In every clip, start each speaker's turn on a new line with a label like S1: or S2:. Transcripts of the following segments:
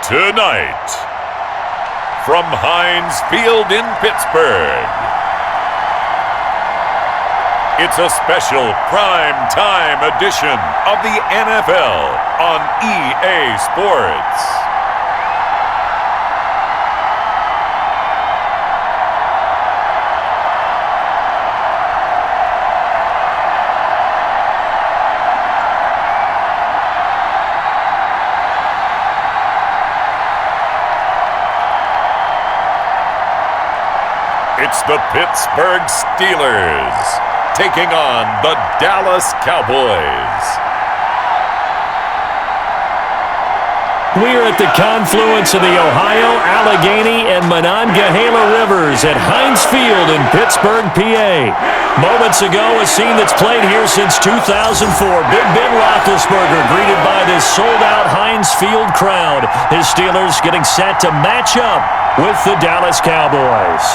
S1: Tonight, from Heinz Field in Pittsburgh, it's a special prime-time edition of the NFL on EA Sports. It's the Pittsburgh Steelers taking on the Dallas Cowboys.
S2: We're at the confluence of the Ohio, Allegheny, and Monongahela Rivers at Heinz Field in Pittsburgh, PA. Moments ago, a scene that's played here since 2004. Big Ben Roethlisberger greeted by this sold-out Heinz Field crowd. His Steelers getting set to match up with the Dallas Cowboys.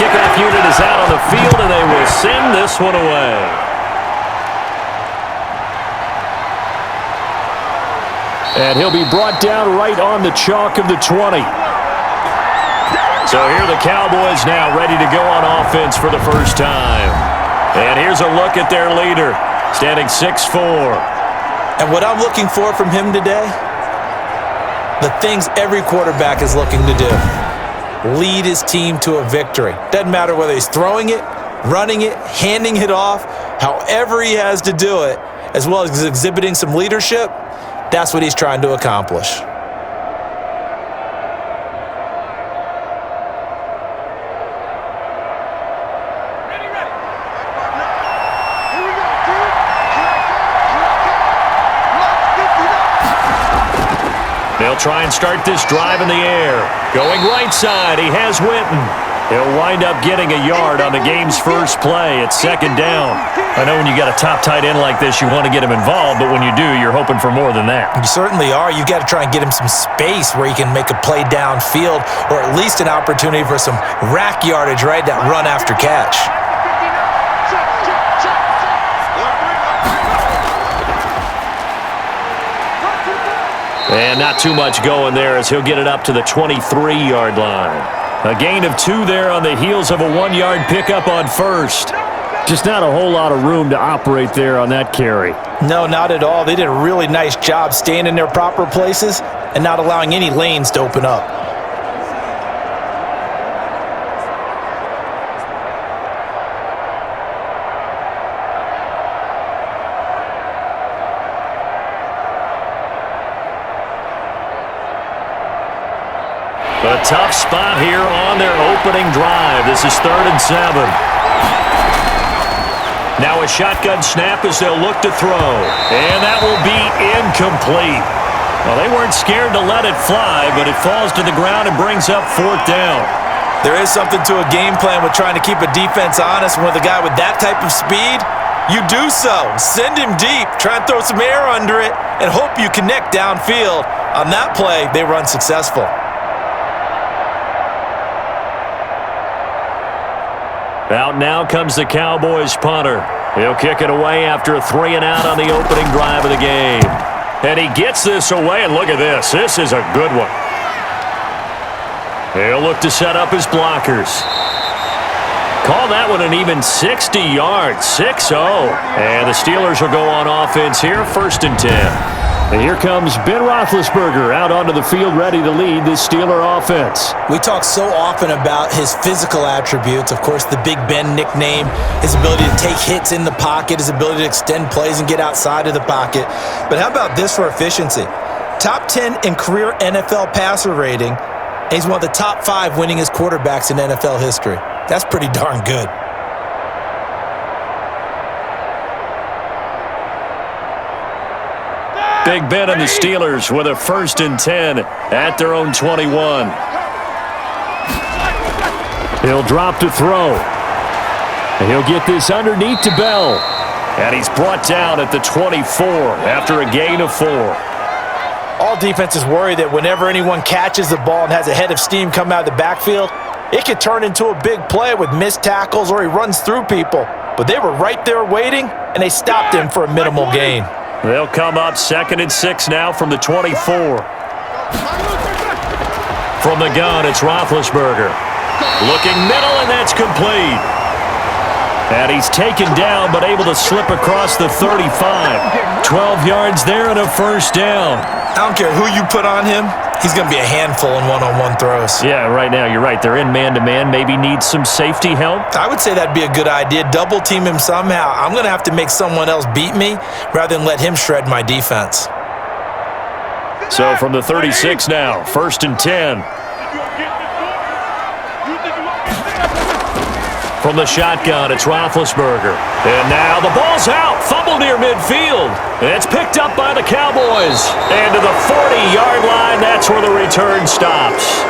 S2: Kickoff unit is out on the field, and they will send this one away. And he'll be brought down right on the chalk of the 20. So here are the Cowboys now ready to go on offense for the first time. And here's a look at their leader, standing 6'4".
S3: And what I'm looking for from him today, the things every quarterback is looking to do. Lead his team to a victory. Doesn't matter whether he's throwing it, running it, handing it off, however he has to do it, as well as exhibiting some leadership, that's what he's trying to accomplish.
S2: They'll try and start this drive in the air. Going right side, he has Witten. He'll wind up getting a yard on the game's first play. It's second down. I know when you got a top tight end like this, you want to get him involved, but when you do, you're hoping for more than that.
S3: You certainly are. You've got to try and get him some space where he can make a play downfield, or at least an opportunity for some rack yardage, right? That run after catch.
S2: And not too much going there as he'll get it up to the 23-yard line. A gain of 2 there on the heels of a 1-yard pickup on first. Just not a whole lot of room to operate there on that carry.
S3: No, not at all. They did a really nice job staying in their proper places and not allowing any lanes to open up.
S2: A tough spot here on their opening drive. This is 3rd and 7. Now a shotgun snap as they'll look to throw. And that will be incomplete. Well, they weren't scared to let it fly, but it falls to the ground and brings up 4th down.
S3: There is something to a game plan with trying to keep a defense honest. With a guy with that type of speed, you do so. Send him deep. Try and throw some air under it and hope you connect downfield. On that play, they run successful.
S2: Out now comes the Cowboys punter. He'll kick it away after a 3-and-out on the opening drive of the game. And he gets this away, and look at this. This is a good one. He'll look to set up his blockers. Call that one an even 60 yards, 6-0. And the Steelers will go on offense here, 1st and 10. And here comes Ben Roethlisberger out onto the field ready to lead this Steeler offense.
S3: We talk so often about his physical attributes. Of course, the Big Ben nickname, his ability to take hits in the pocket, his ability to extend plays and get outside of the pocket. But how about this for efficiency? Top 10 in career NFL passer rating, and he's one of the top 5 winningest quarterbacks in NFL history. That's pretty darn good.
S2: Big Ben and the Steelers with a 1st and 10 at their own 21. He'll drop to throw. And he'll get this underneath to Bell. And he's brought down at the 24 after a gain of 4.
S3: All defenses worry that whenever anyone catches the ball and has a head of steam come out of the backfield, it could turn into a big play with missed tackles or he runs through people. But they were right there waiting, and they stopped him for a minimal gain.
S2: They'll come up 2nd and 6 now from the 24. From the gun, it's Roethlisberger. Looking middle, and that's complete. And he's taken down, but able to slip across the 35. 12 yards there and a 1st down.
S3: I don't care who you put on him. He's going to be a handful in one-on-one throws.
S2: Yeah, right now, you're right. They're in man-to-man. Maybe needs some safety help.
S3: I would say that'd be a good idea. Double team him somehow. I'm going to have to make someone else beat me rather than let him shred my defense.
S2: So from the 36 now, 1st and 10. From the shotgun, it's Roethlisberger. And now the ball's out. Fumble near midfield. It's picked up by the Cowboys. And to the 40-yard line, that's where the return stops.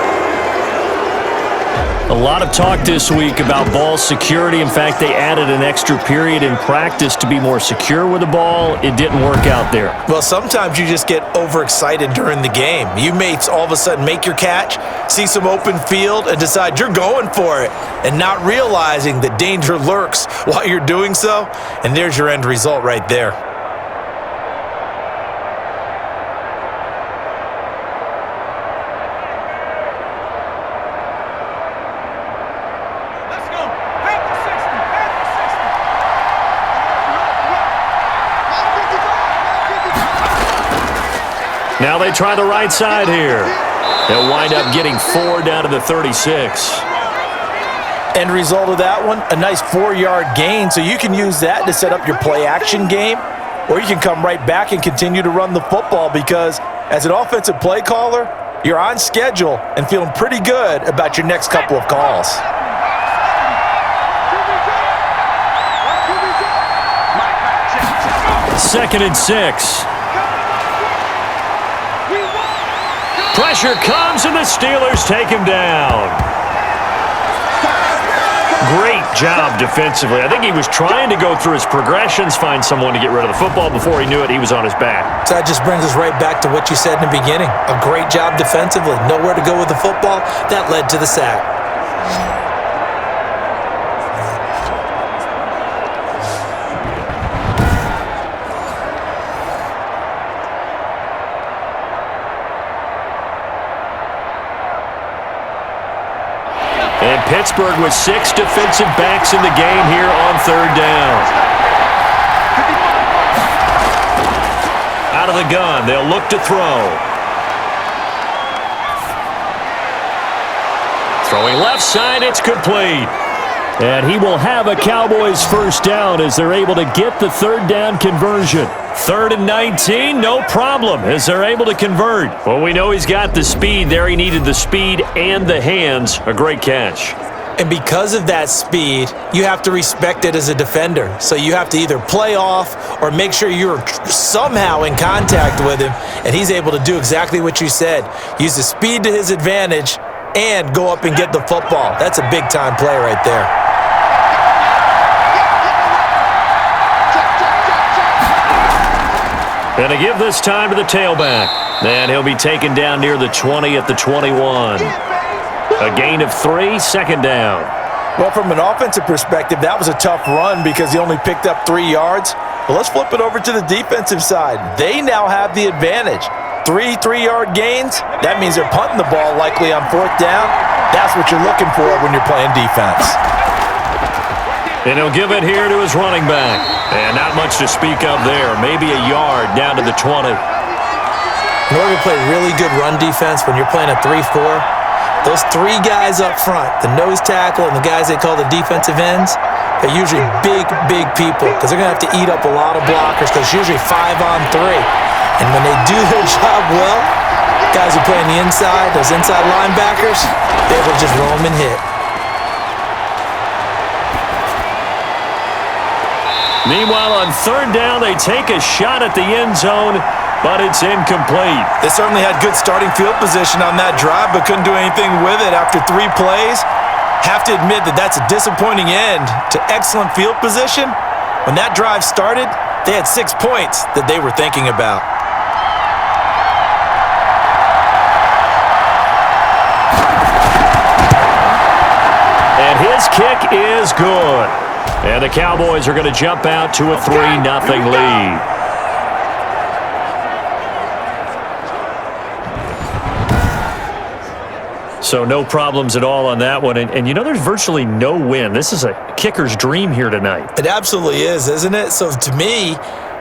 S2: A lot of talk this week about ball security. In fact, they added an extra period in practice to be more secure with the ball. It didn't work out there.
S3: Well, sometimes you just get overexcited during the game. You may all of a sudden make your catch, see some open field, and decide you're going for it, and not realizing that danger lurks while you're doing so, and there's your end result right there.
S2: Now they try the right side here. They'll wind up getting 4 down to the 36.
S3: End result of that one, a nice 4-yard gain, so you can use that to set up your play-action game, or you can come right back and continue to run the football because as an offensive play caller, you're on schedule and feeling pretty good about your next couple of calls.
S2: Second and 6. Pressure comes, and the Steelers take him down. Great job defensively. I think he was trying to go through his progressions, find someone to get rid of the football. Before he knew it, he was on his back.
S3: So that just brings us right back to what you said in the beginning. A great job defensively. Nowhere to go with the football. That led to the sack.
S2: And Pittsburgh with 6 defensive backs in the game here on 3rd down. Out of the gun, they'll look to throw. Throwing left side, it's complete. And he will have a Cowboys 1st down as they're able to get the 3rd down conversion. 3rd and 19, no problem as they're able to convert. Well, we know he's got the speed there. He needed the speed and the hands. A great catch.
S3: And because of that speed, you have to respect it as a defender. So you have to either play off or make sure you're somehow in contact with him. And he's able to do exactly what you said. Use the speed to his advantage and go up and get the football. That's a big-time play right there.
S2: And to give this time to the tailback. And he'll be taken down near the 20 at the 21. A gain of 3, 2nd down.
S3: Well, from an offensive perspective, that was a tough run because he only picked up 3 yards. But let's flip it over to the defensive side. They now have the advantage. 3 3-yard gains, that means they're punting the ball likely on 4th down. That's what you're looking for when you're playing defense.
S2: And he'll give it here to his running back. And not much to speak of there. Maybe a yard down to the 20.
S3: In order to play really good run defense when you're playing a 3-4, those 3 guys up front, the nose tackle and the guys they call the defensive ends, they're usually big, big people because they're going to have to eat up a lot of blockers because it's usually 5 on 3. And when they do their job well, guys who play on the inside, those inside linebackers, they will just roam and hit.
S2: Meanwhile, on 3rd down, they take a shot at the end zone. but it's incomplete.
S3: They certainly had good starting field position on that drive, but couldn't do anything with it after 3 plays. Have to admit that that's a disappointing end to excellent field position. When that drive started, they had 6 points that they were thinking about.
S2: And his kick is good. And the Cowboys are going to jump out to a 3-0 lead. So no problems at all on that one. And you know, there's virtually no win. This is a kicker's dream here tonight.
S3: It absolutely is, isn't it? So to me,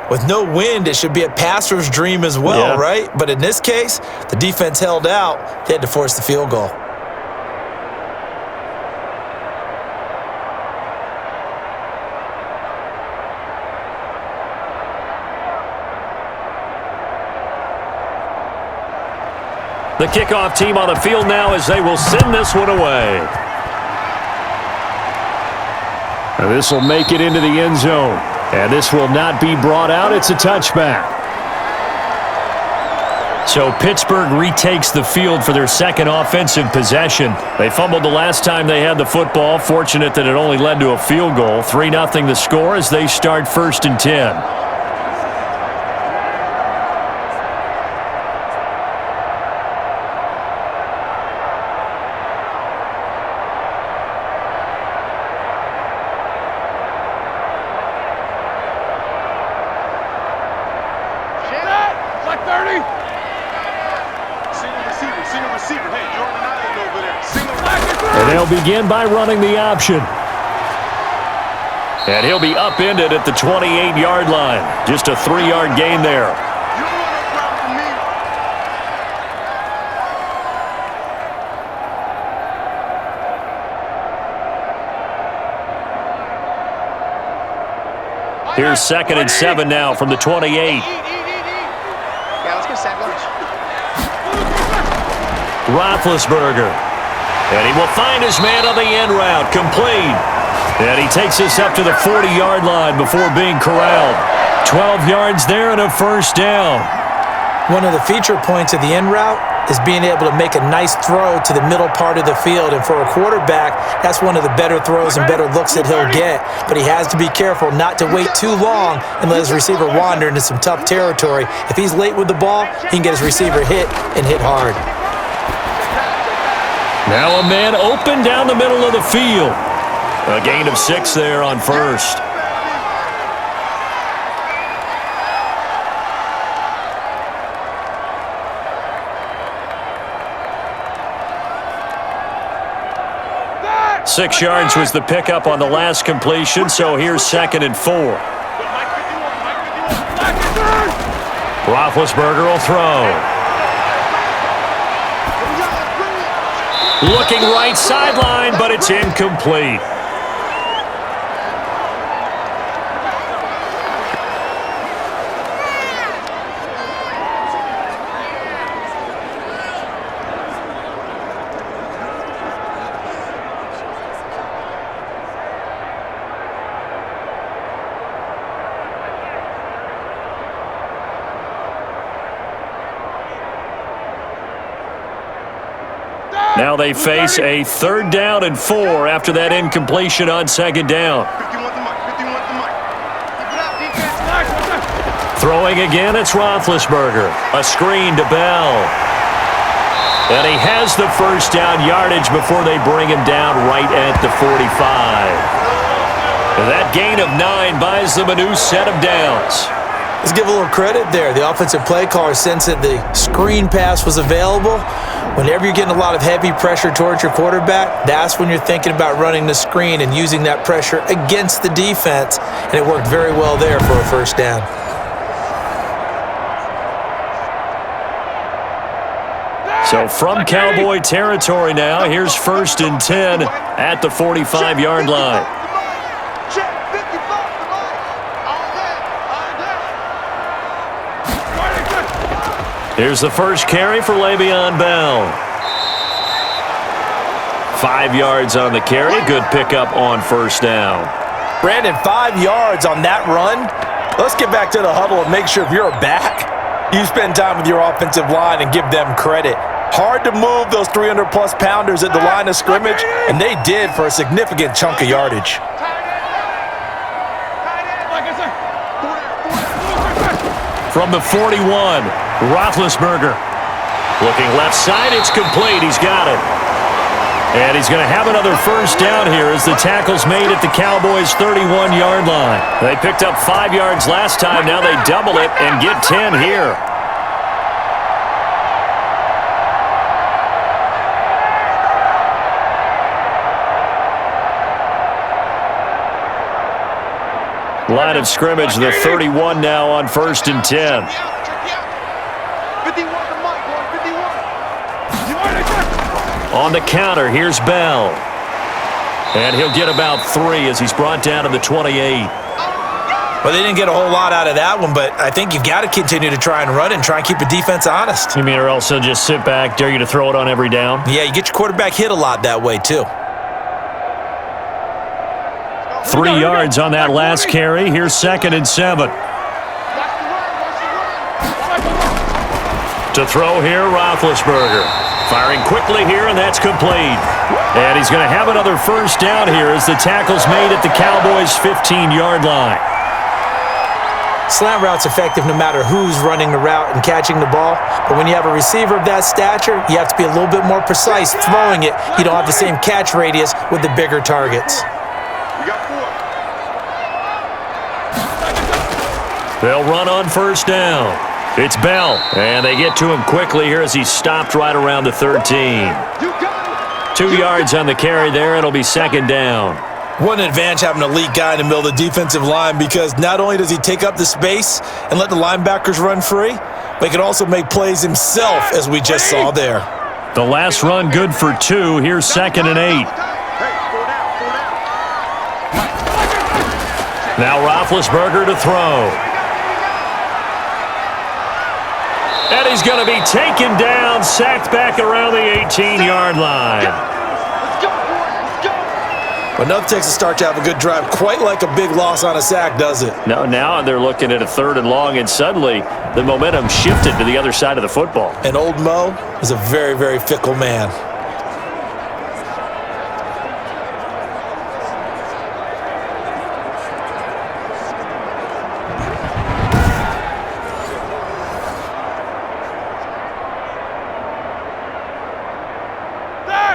S3: with no wind, it should be a passer's dream as well, right? But in this case, the defense held out. They had to force the field goal.
S2: The kickoff team on the field now as they will send this one away. And this will make it into the end zone. And this will not be brought out. It's a touchback. So Pittsburgh retakes the field for their second offensive possession. They fumbled the last time they had the football. Fortunate that it only led to a field goal. 3-0 the score as they start 1st and 10. Begin by running the option. And he'll be upended at the 28-yard line. Just a 3-yard gain there. Here's 2nd and 7 now from the 28.
S4: Yeah, let's go sandwich.
S2: Roethlisberger. And he will find his man on the end route, complete. And he takes us up to the 40-yard line before being corralled. 12 yards there and a 1st down.
S3: One of the feature points of the end route is being able to make a nice throw to the middle part of the field. And for a quarterback, that's one of the better throws and better looks that he'll get. But he has to be careful not to wait too long and let his receiver wander into some tough territory. If he's late with the ball, he can get his receiver hit and hit hard.
S2: Now a man open down the middle of the field. A gain of 6 there on 1st. Six yards was the pickup on the last completion, so here's 2nd and 4. Roethlisberger will throw. Looking right sideline, but it's incomplete. Now they face a 3rd down and 4 after that incompletion on 2nd down. Throwing again, it's Roethlisberger. A screen to Bell. And he has the 1st down yardage before they bring him down right at the 45. That gain of 9 buys them a new set of downs.
S3: Let's give a little credit there. The offensive play caller sensed that the screen pass was available. Whenever you're getting a lot of heavy pressure towards your quarterback, that's when you're thinking about running the screen and using that pressure against the defense. And it worked very well there for a 1st down.
S2: So from Cowboy territory now, here's 1st and 10 at the 45-yard line. Here's the first carry for Le'Veon Bell. 5 yards on the carry. Good pickup on 1st down.
S3: Brandon, 5 yards on that run. Let's get back to the huddle and make sure if you're a back, You spend time with your offensive line and give them credit. Hard to move those 300-plus pounders at the line of scrimmage, and they did for a significant chunk of yardage.
S2: From the 41, Roethlisberger. Looking left side, it's complete. He's got it. And he's going to have another first down here as the tackle's made at the Cowboys' 31-yard line. They picked up 5 yards last time. Now they double it and get 10 here. Line of scrimmage, the 31 now on 1st and 10. On the counter, here's Bell. And he'll get about 3 as he's brought down to the 28.
S3: Well, they didn't get a whole lot out of that one, but I think you've got to continue to try and run and try and keep the defense honest.
S2: You mean or else they'll just sit back, dare you to throw it on every down?
S3: Yeah, you get your quarterback hit a lot that way, too.
S2: 3 yards on that last carry. Here's 2nd and 7. To throw here, Roethlisberger. Firing quickly here, and that's complete. And he's going to have another first down here as the tackle's made at the Cowboys' 15-yard line.
S3: Slant route's effective no matter who's running the route and catching the ball. But when you have a receiver of that stature, you have to be a little bit more precise throwing it. You don't have the same catch radius with the bigger targets.
S2: They'll run on first down. It's Bell, and they get to him quickly here as he's stopped right around the 13. 2 yards on the carry there. It'll be 2nd down.
S3: What an advantage having an elite guy in the middle of the defensive line, because not only does he take up the space and let the linebackers run free, but he can also make plays himself, as we just saw there.
S2: The last run good for 2. Here's 2nd and 8. Now Roethlisberger to throw. And he's going to be taken down, sacked back around the 18-yard line.
S3: But nothing takes a start to have a good drive, quite like a big loss on a sack, does it?
S2: No, now they're looking at a 3rd and long, and suddenly the momentum shifted to the other side of the football.
S3: And old Mo is a very, very fickle man.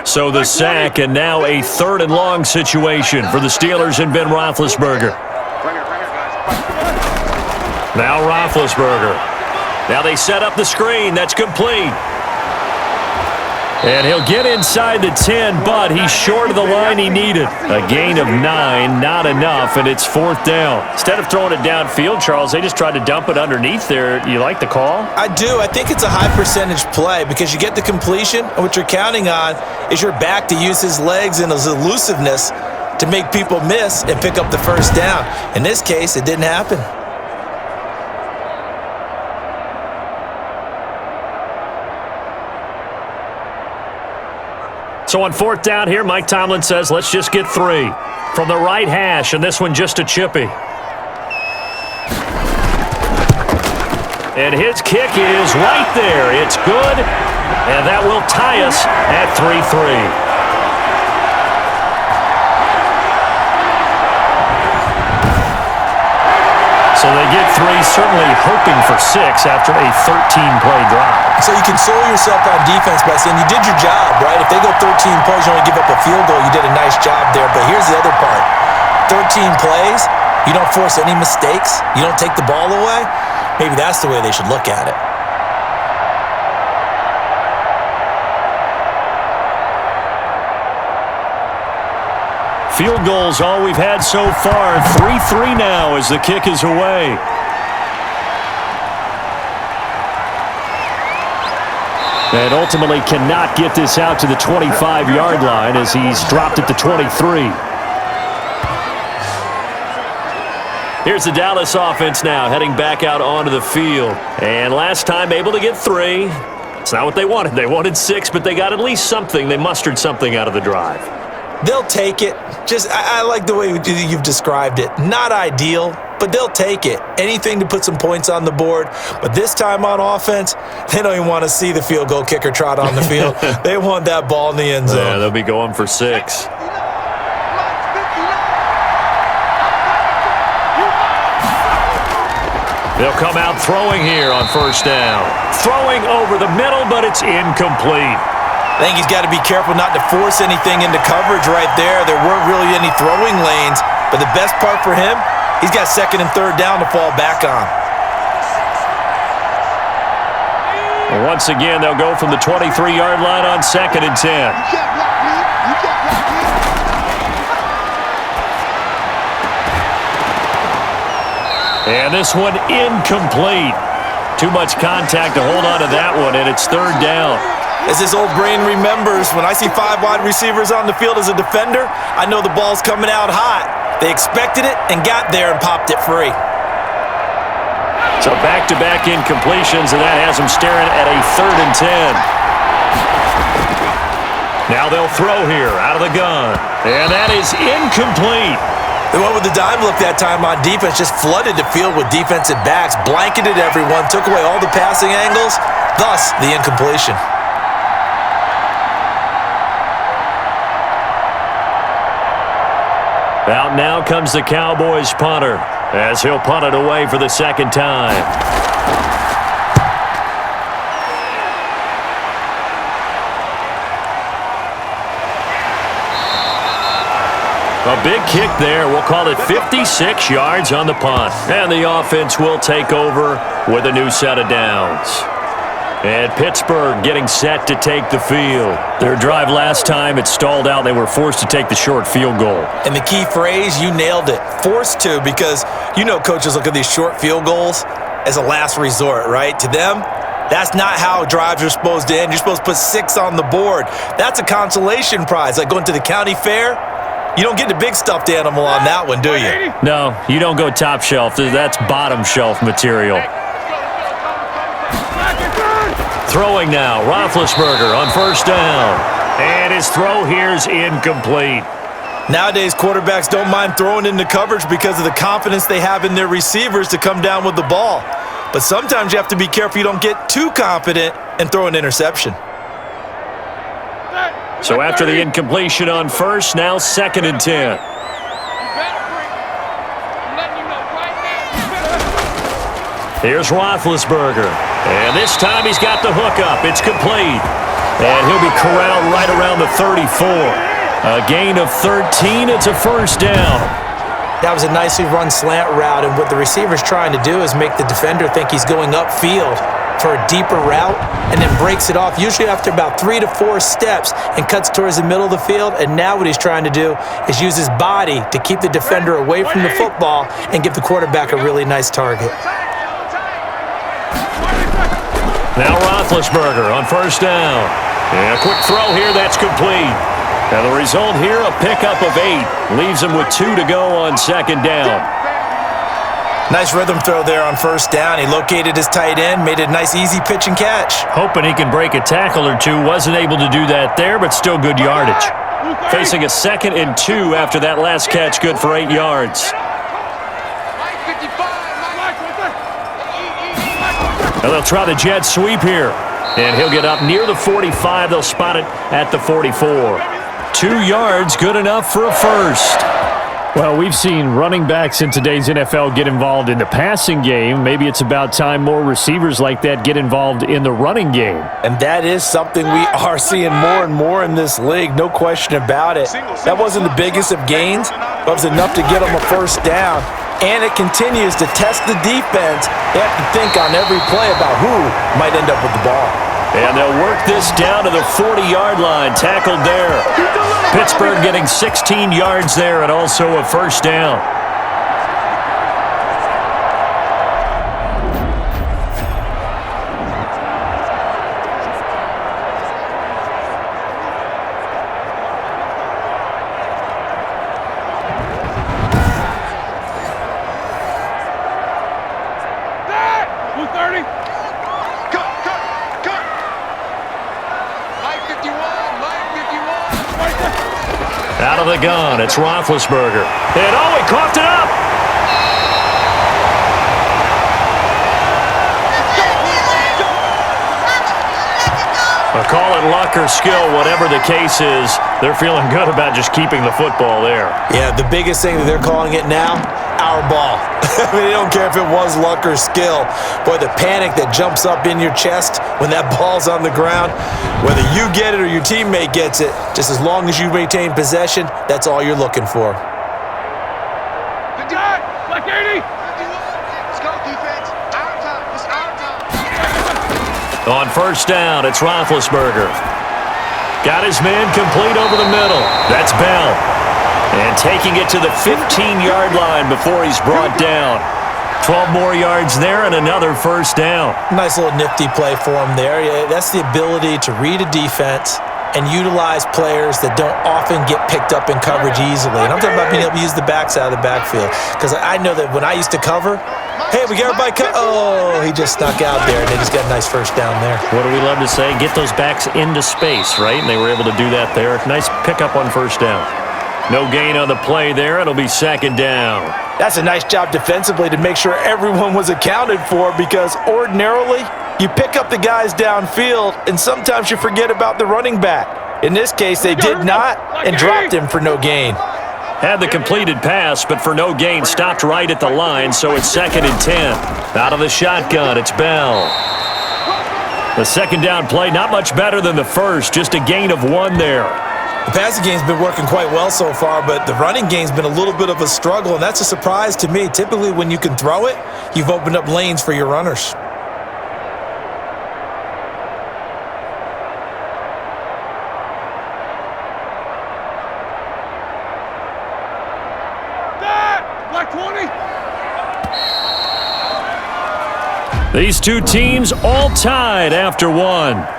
S2: So the sack, and now a 3rd and long situation for the Steelers and Ben Roethlisberger. Now Roethlisberger. Now they set up the screen. That's complete. And he'll get inside the 10, but he's short of the line he needed. A gain of 9, not enough, and it's 4th down. Instead of throwing it downfield, Charles, they just tried to dump it underneath there. You like the call?
S3: I do. I think it's a high percentage play because you get the completion, and what you're counting on is your back to use his legs and his elusiveness to make people miss and pick up the first down. In this case, it didn't happen.
S2: So on 4th down here, Mike Tomlin says, let's just get 3. From the right hash, and this one just a chippy. And his kick is right there. It's good, and that will tie us at 3-3. So they get 3, certainly hoping for 6 after a 13-play drive.
S3: So you console yourself on defense by saying you did your job, right? If they go 13 plays, you only give up a field goal, you did a nice job there. But here's the other part. 13 plays, you don't force any mistakes, you don't take the ball away. Maybe that's the way they should look at it.
S2: Field goals all we've had so far. 3-3 now as the kick is away. And ultimately cannot get this out to the 25-yard line as he's dropped at the 23. Here's the Dallas offense now heading back out onto the field. And last time able to get 3. It's not what they wanted. They wanted 6, but they got at least something. They mustered something out of the drive.
S3: They'll take it. I like the way you've described it. Not ideal, but they'll take it. Anything to put some points on the board. But this time on offense, they don't even want to see the field goal kicker trot on the field. They want that ball in the end zone.
S2: Yeah, they'll be going for 6. They'll come out throwing here on first down. Throwing over the middle, but it's incomplete.
S3: I think he's got to be careful not to force anything into coverage right there. There weren't really any throwing lanes, but the best part for him, he's got second and third down to fall back on.
S2: And once again, they'll go from the 23-yard line on second and 10.
S4: You can't block me. You can't block me.
S2: And this one incomplete. Too much contact to hold on to that one, and it's third down.
S3: As his old brain remembers, when I see 5 wide receivers on the field as a defender, I know the ball's coming out hot. They expected it and got there and popped it free.
S2: So back-to-back incompletions, and that has them staring at a third and 10. Now they'll throw here out of the gun. And that is incomplete.
S3: They went with the dime look that time on defense, just flooded the field with defensive backs, blanketed everyone, took away all the passing angles, thus the incompletion.
S2: Out now comes the Cowboys punter, as he'll punt it away for the second time. A big kick there. We'll call it 56 yards on the punt. And the offense will take over with a new set of downs. And Pittsburgh getting set to take the field. Their drive last time, it stalled out. They were forced to take the short field goal.
S3: And the key phrase, you nailed it. Forced to, because you know coaches look at these short field goals as a last resort, right? To them, that's not how drives are supposed to end. You're supposed to put 6 on the board. That's a consolation prize, like going to the county fair. You don't get the big stuffed animal on that one, do you?
S2: No, you don't go top shelf. That's bottom shelf material. Throwing now, Roethlisberger on first down. And his throw here's incomplete.
S3: Nowadays, quarterbacks don't mind throwing into coverage because of the confidence they have in their receivers to come down with the ball. But sometimes you have to be careful you don't get too confident and throw an interception.
S2: So after the incompletion on first, now second and 10. Here's Roethlisberger. And this time he's got the hook up. It's complete. And he'll be corralled right around the 34. A gain of 13. It's a first down.
S3: That was a nicely run slant route, and what the receiver's trying to do is make the defender think he's going upfield for a deeper route, and then breaks it off, usually after about 3 to 4 steps, and cuts towards the middle of the field. And now what he's trying to do is use his body to keep the defender away from the football and give the quarterback a really nice target.
S2: Now Roethlisberger on first down. And a quick throw here, that's complete. And the result here, a pickup of 8. Leaves him with 2 to go on second down.
S3: Nice rhythm throw there on first down. He located his tight end, made a nice easy pitch and catch.
S2: Hoping he can break a tackle or two. Wasn't able to do that there, but still good yardage. Facing a second and 2 after that last catch, good for 8 yards. And they'll try the jet sweep here. And he'll get up near the 45. They'll spot it at the 44. 2 yards, good enough for a first. Well, we've seen running backs in today's NFL get involved in the passing game. Maybe it's about time more receivers like that get involved in the running game.
S3: And that is something we are seeing more and more in this league, no question about it. That wasn't the biggest of gains, but it was enough to get them a first down. And it continues to test the defense. They have to think on every play about who might end up with the ball.
S2: And they'll work this down to the 40-yard line, tackled there. Pittsburgh getting 16 yards there and also a first down. Out of the gun, it's Roethlisberger. And he coughed it up. Well, call it luck or skill, whatever the case is, they're feeling good about just keeping the football there.
S3: Yeah, the biggest thing that they're calling it now, our ball. I mean, they don't care if it was luck or skill. Boy, the panic that jumps up in your chest when that ball's on the ground, whether you get it or your teammate gets it, just as long as you maintain possession, that's all you're looking for.
S4: Black 80. Let's go, defense. Our time. It's our time.
S2: On first down, it's Roethlisberger. Got his man complete over the middle. That's Bell. And taking it to the 15-yard line before he's brought down. 12 more yards there and another first down.
S3: Nice little nifty play for him there. Yeah, that's the ability to read a defense and utilize players that don't often get picked up in coverage easily. And I'm talking about being able to use the backs out of the backfield. Because I know that when I used to cover, hey, we got everybody oh, he just snuck out there, and they just got a nice first down there.
S2: What do we love to say? Get those backs into space, right? And they were able to do that there. Nice pickup on first down. No gain on the play there. It'll be second down.
S3: That's a nice job defensively to make sure everyone was accounted for, because ordinarily you pick up the guys downfield and sometimes you forget about the running back. In this case, they did not and dropped him for no gain.
S2: Had the completed pass, but for no gain, stopped right at the line, so it's 2nd and 10. Out of the shotgun, it's Bell. The second down play, not much better than the first, just a gain of 1 there.
S3: The passing game's been working quite well so far, but the running game's been a little bit of a struggle, and that's a surprise to me. Typically, when you can throw it, you've opened up lanes for your runners.
S4: Black 20.
S2: These two teams all tied after 1.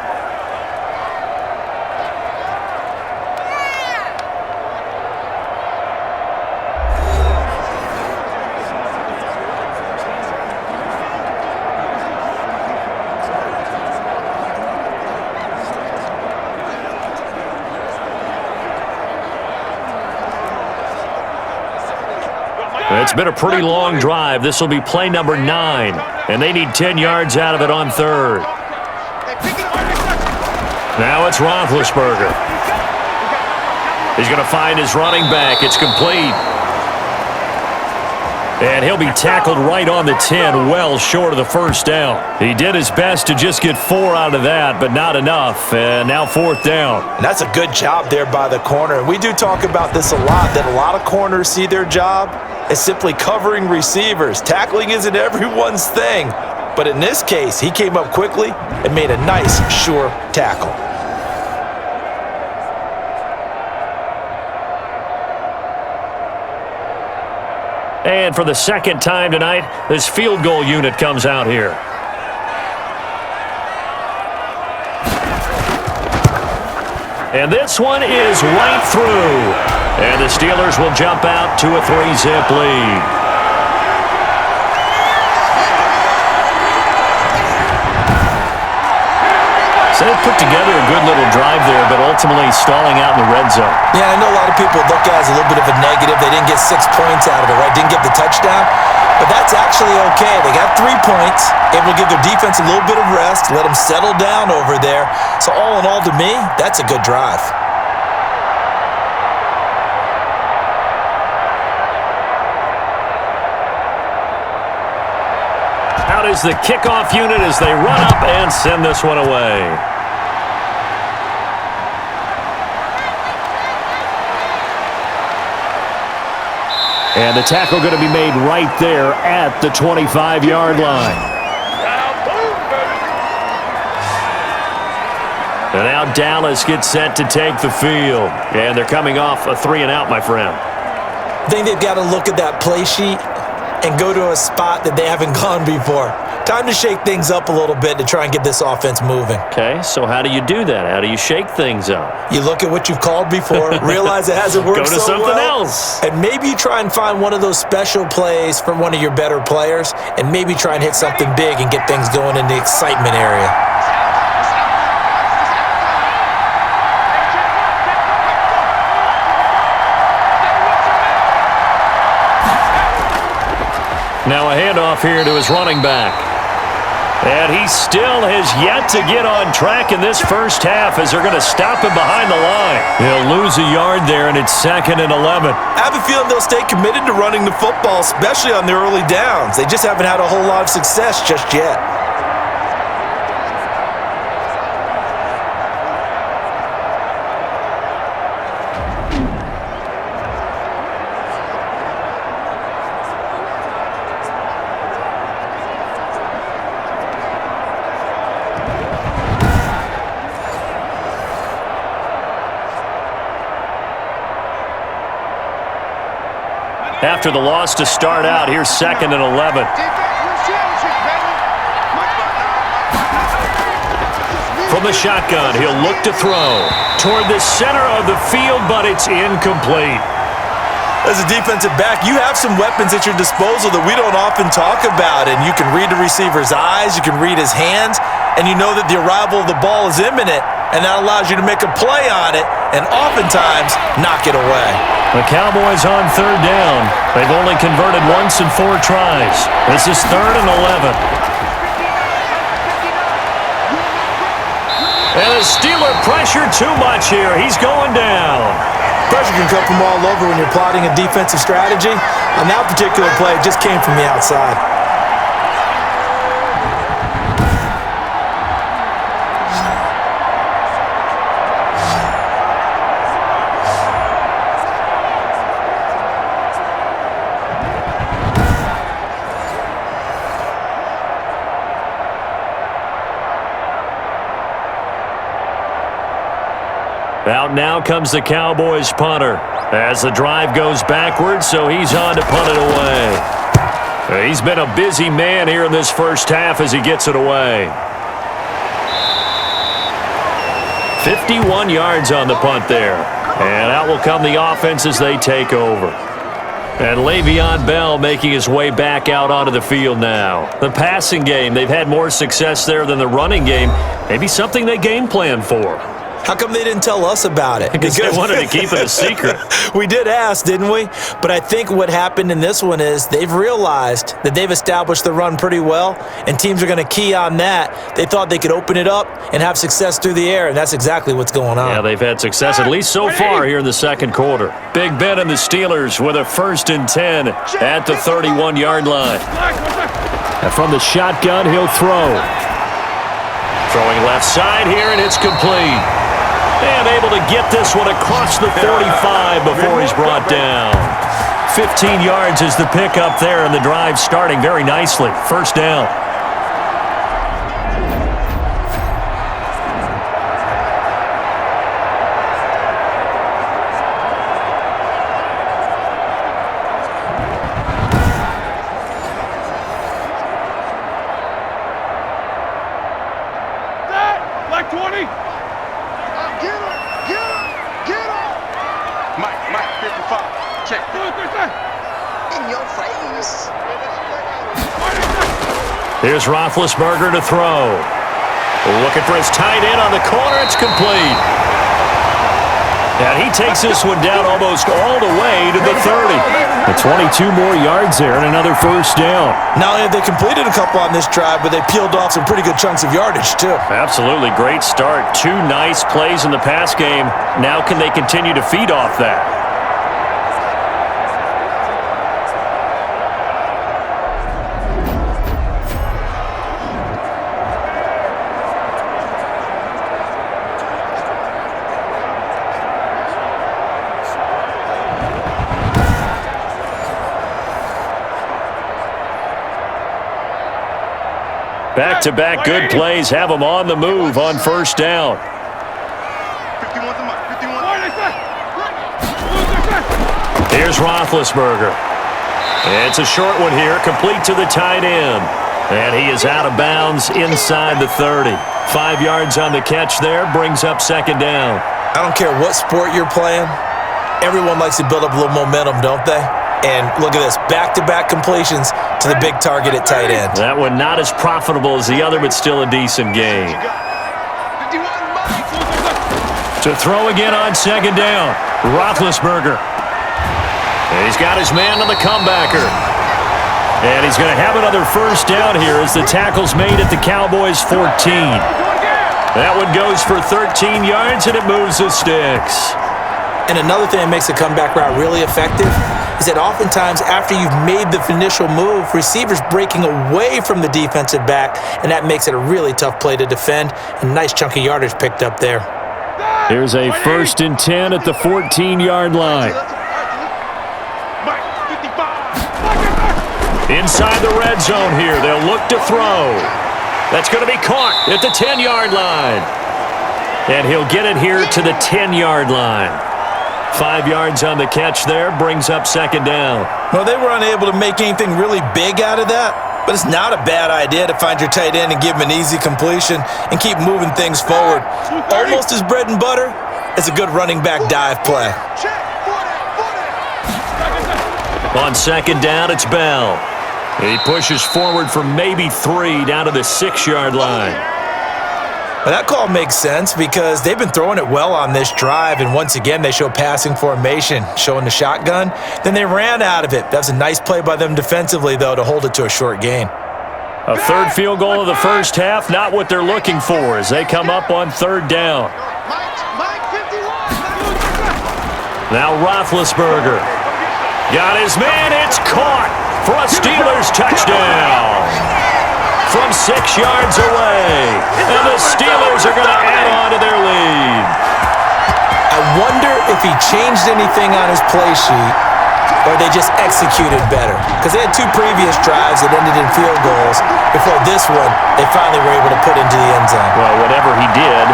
S2: It's been a pretty long drive. This will be play number 9, and they need 10 yards out of it on third. Now it's Roethlisberger. He's going to find his running back. It's complete. And he'll be tackled right on the 10, well short of the first down. He did his best to just get 4 out of that, but not enough. And now 4th down.
S3: And that's a good job there by the corner. We do talk about this a lot, that a lot of corners see their job as simply covering receivers. Tackling isn't everyone's thing. But in this case, he came up quickly and made a nice, sure tackle.
S2: And for the second time tonight, this field goal unit comes out here. And this one is right through. And the Steelers will jump out to a 3-zip lead. So they put together a good little drive there, but ultimately stalling out in the red zone.
S3: Yeah, I know a lot of people look at it as a little bit of a negative. They didn't get 6 points out of it, right? Didn't get the touchdown. But that's actually okay. They got 3 points, able to give their defense a little bit of rest, let them settle down over there. So all in all, to me, that's a good drive.
S2: Out is the kickoff unit as they run up and send this one away. And the tackle going to be made right there at the 25-yard line. And now Dallas gets set to take the field. And they're coming off a 3-and-out, my friend.
S3: I think they've got to look at that play sheet and go to a spot that they haven't gone before. Time to shake things up a little bit to try and get this offense moving.
S2: Okay, so how do you do that? How do you shake things up?
S3: You look at what you've called before, realize it hasn't worked
S2: Go to
S3: so
S2: something
S3: well,
S2: else.
S3: and maybe you try and find one of those special plays from one of your better players, and maybe try and hit something big and get things going in the excitement area.
S2: Now a handoff here to his running back. And he still has yet to get on track in this first half as they're going to stop him behind the line. He'll lose a yard there, and it's 2nd and 11.
S3: I have a feeling they'll stay committed to running the football, especially on their early downs. They just haven't had a whole lot of success just yet.
S2: After the loss to start out, here's 2nd and 11. From the shotgun, he'll look to throw toward the center of the field, but it's incomplete.
S3: As a defensive back, you have some weapons at your disposal that we don't often talk about, and you can read the receiver's eyes, you can read his hands, and you know that the arrival of the ball is imminent, and that allows you to make a play on it and oftentimes knock it away.
S2: The Cowboys on 3rd down. They've only converted once in 4 tries. This is 3rd and 11. And the Steeler pressure too much here. He's going down.
S3: Pressure can come from all over when you're plotting a defensive strategy. On that particular play, it just came from the outside.
S2: Out now comes the Cowboys punter as the drive goes backwards, so he's on to punt it away. He's been a busy man here in this first half as he gets it away. 51 yards on the punt there. And out will come the offense as they take over. And Le'Veon Bell making his way back out onto the field now. The passing game, they've had more success there than the running game. Maybe something they game plan for.
S3: How come they didn't tell us about it?
S2: Because they wanted to keep it a secret.
S3: We did ask, didn't we? But I think what happened in this one is they've realized that they've established the run pretty well, and teams are going to key on that. They thought they could open it up and have success through the air, and that's exactly what's going on.
S2: Yeah, they've had success, at least so far here in the second quarter. Big Ben and the Steelers with a 1st and 10 at the 31-yard line. And from the shotgun, he'll throw. Throwing left side here, and it's complete. And able to get this one across the 45 before he's brought down. 15 yards is the pickup there, and the drive starting very nicely. 1st down.
S4: Black 20. Get him! Mike, 55. Check. In your face.
S2: Here's Roethlisberger to throw. Looking for his tight end on the corner. It's complete. And he takes this one down almost all the way to the 30. The 22 more yards there and another 1st down.
S3: Not only have they completed a couple on this drive, but they peeled off some pretty good chunks of yardage, too.
S2: Absolutely great start. 2 nice plays in the pass game. Now can they continue to feed off that? Back-to-back good plays have them on the move on 1st down.
S4: 51's a mark. 51.
S2: Here's Roethlisberger. It's a short one here, complete to the tight end. And he is out of bounds inside the 30. 5 yards on the catch there, brings up 2nd down.
S3: I don't care what sport you're playing. Everyone likes to build up a little momentum, don't they? And look at this, back-to-back completions to the big target at tight end.
S2: That one not as profitable as the other, but still a decent game. To throw again on 2nd down, Roethlisberger. He's got his man on the comebacker. And he's going to have another first down here as the tackle's made at the Cowboys' 14. That one goes for 13 yards, and it moves the sticks.
S3: And another thing that makes a comeback route really effective is that oftentimes after you've made the initial move, receivers breaking away from the defensive back, and that makes it a really tough play to defend. A nice chunk of yardage picked up there.
S2: Here's a 1st and 10 at the 14-yard line. Inside the red zone here, they'll look to throw. That's going to be caught at the 10-yard line. And he'll get it here to the 10-yard line. 5 yards on the catch there, brings up 2nd down.
S3: Well, they were unable to make anything really big out of that, but it's not a bad idea to find your tight end and give him an easy completion and keep moving things forward. Almost as bread and butter as a good running back dive play.
S2: On 2nd down, it's Bell. He pushes forward for maybe 3 down to the 6-yard line.
S3: Well, that call makes sense because they've been throwing it well on this drive, and once again they show passing formation, showing the shotgun. Then they ran out of it. That was a nice play by them defensively, though, to hold it to a short gain.
S2: A 3rd field goal of the first half, not what they're looking for as they come up on 3rd down. Now Roethlisberger. Got his man, it's caught for a Steelers touchdown. From 6 yards away. And the Steelers are going to add on to their lead.
S3: I wonder if he changed anything on his play sheet or they just executed better. Because they had 2 previous drives that ended in field goals. Before this one, they finally were able to put into the end zone.
S2: Well, whatever he did,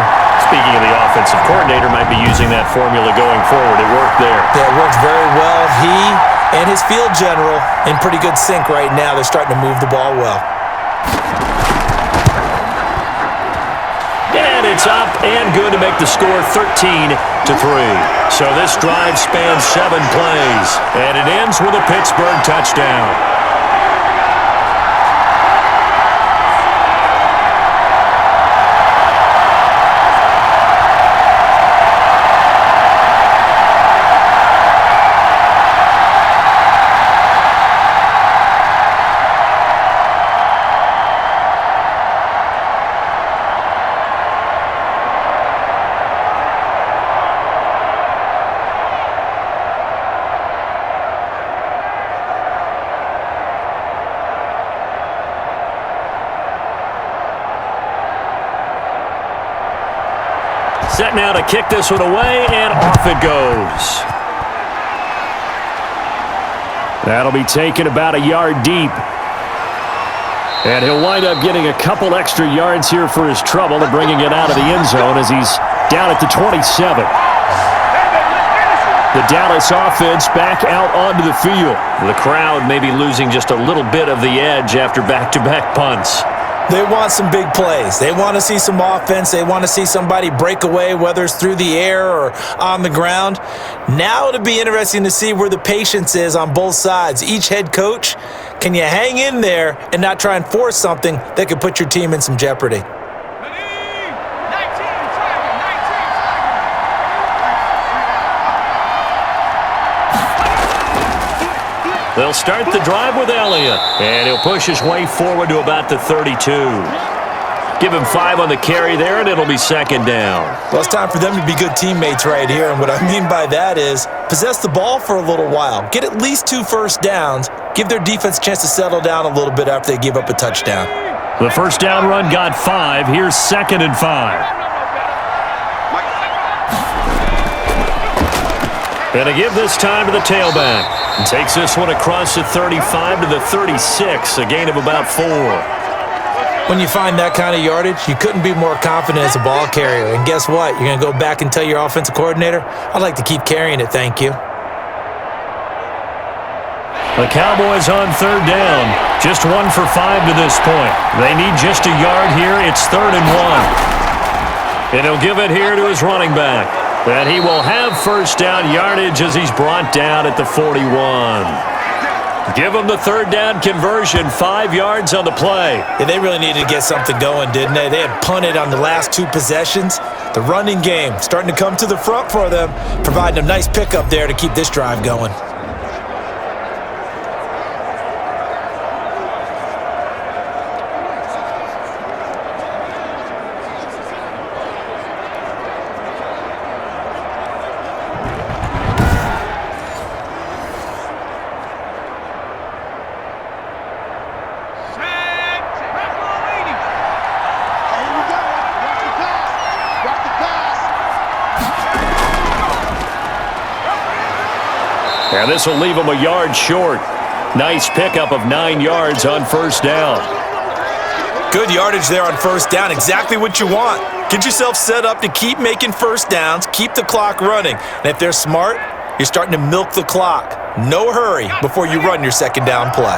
S2: speaking of the offensive coordinator, might be using that formula going forward. It worked there.
S3: Yeah, it worked very well. He and his field general in pretty good sync right now. They're starting to move the ball well.
S2: And it's up and good to make the score 13-3. So this drive spans 7 plays, and it ends with a Pittsburgh touchdown. Set now to kick this one away, and off it goes. That'll be taken about a yard deep. And he'll wind up getting a couple extra yards here for his trouble and bringing it out of the end zone as he's down at the 27. The Dallas offense back out onto the field. The crowd may be losing just a little bit of the edge after back-to-back punts.
S3: They want some big plays. They want to see some offense. They want to see somebody break away, whether it's through the air or on the ground. Now it'll be interesting to see where the patience is on both sides. Each head coach, can you hang in there and not try and force something that could put your team in some jeopardy?
S2: They'll start the drive with Elliott, and he'll push his way forward to about the 32. Give him 5 on the carry there, and it'll be 2nd down.
S3: Well, it's time for them to be good teammates right here, and what I mean by that is possess the ball for a little while. Get at least 2 first downs. Give their defense a chance to settle down a little bit after they give up a touchdown.
S2: The first down run got 5. Here's 2nd and 5. And to give this time to the tailback. And takes this one across the 35 to the 36, a gain of about 4.
S3: When you find that kind of yardage, you couldn't be more confident as a ball carrier. And guess what? You're going to go back and tell your offensive coordinator, I'd like to keep carrying it, thank you.
S2: The Cowboys on 3rd down. Just 1 for 5 to this point. They need just a yard here. It's 3rd and 1. And he'll give it here to his running back. And he will have first down yardage as he's brought down at the 41. Give him the 3rd down conversion, 5 yards on the play.
S3: Yeah, they really needed to get something going, didn't they? They had punted on the last 2 possessions. The running game starting to come to the front for them, providing a nice pickup there to keep this drive going.
S2: And this will leave them a yard short. Nice pickup of 9 yards on first down.
S3: Good yardage there on first down. Exactly what you want. Get yourself set up to keep making first downs, keep the clock running. And if they're smart, you're starting to milk the clock. No hurry before you run your second down play.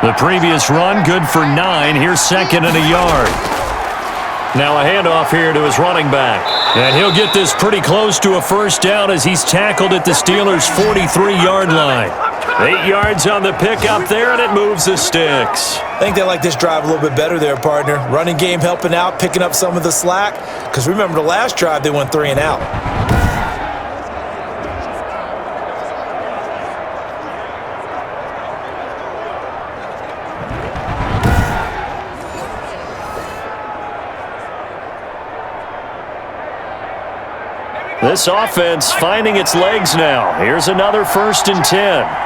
S2: The previous run, good for 9. Here's second and a yard. Now a handoff here to his running back. And he'll get this pretty close to a first down as he's tackled at the Steelers' 43-yard line. 8 yards on the pickup there, and it moves the sticks.
S3: I think they like this drive a little bit better there, partner. Running game helping out, picking up some of the slack. Because remember the last drive, they went 3 and out.
S2: This offense finding its legs now. Here's another 1st and 10.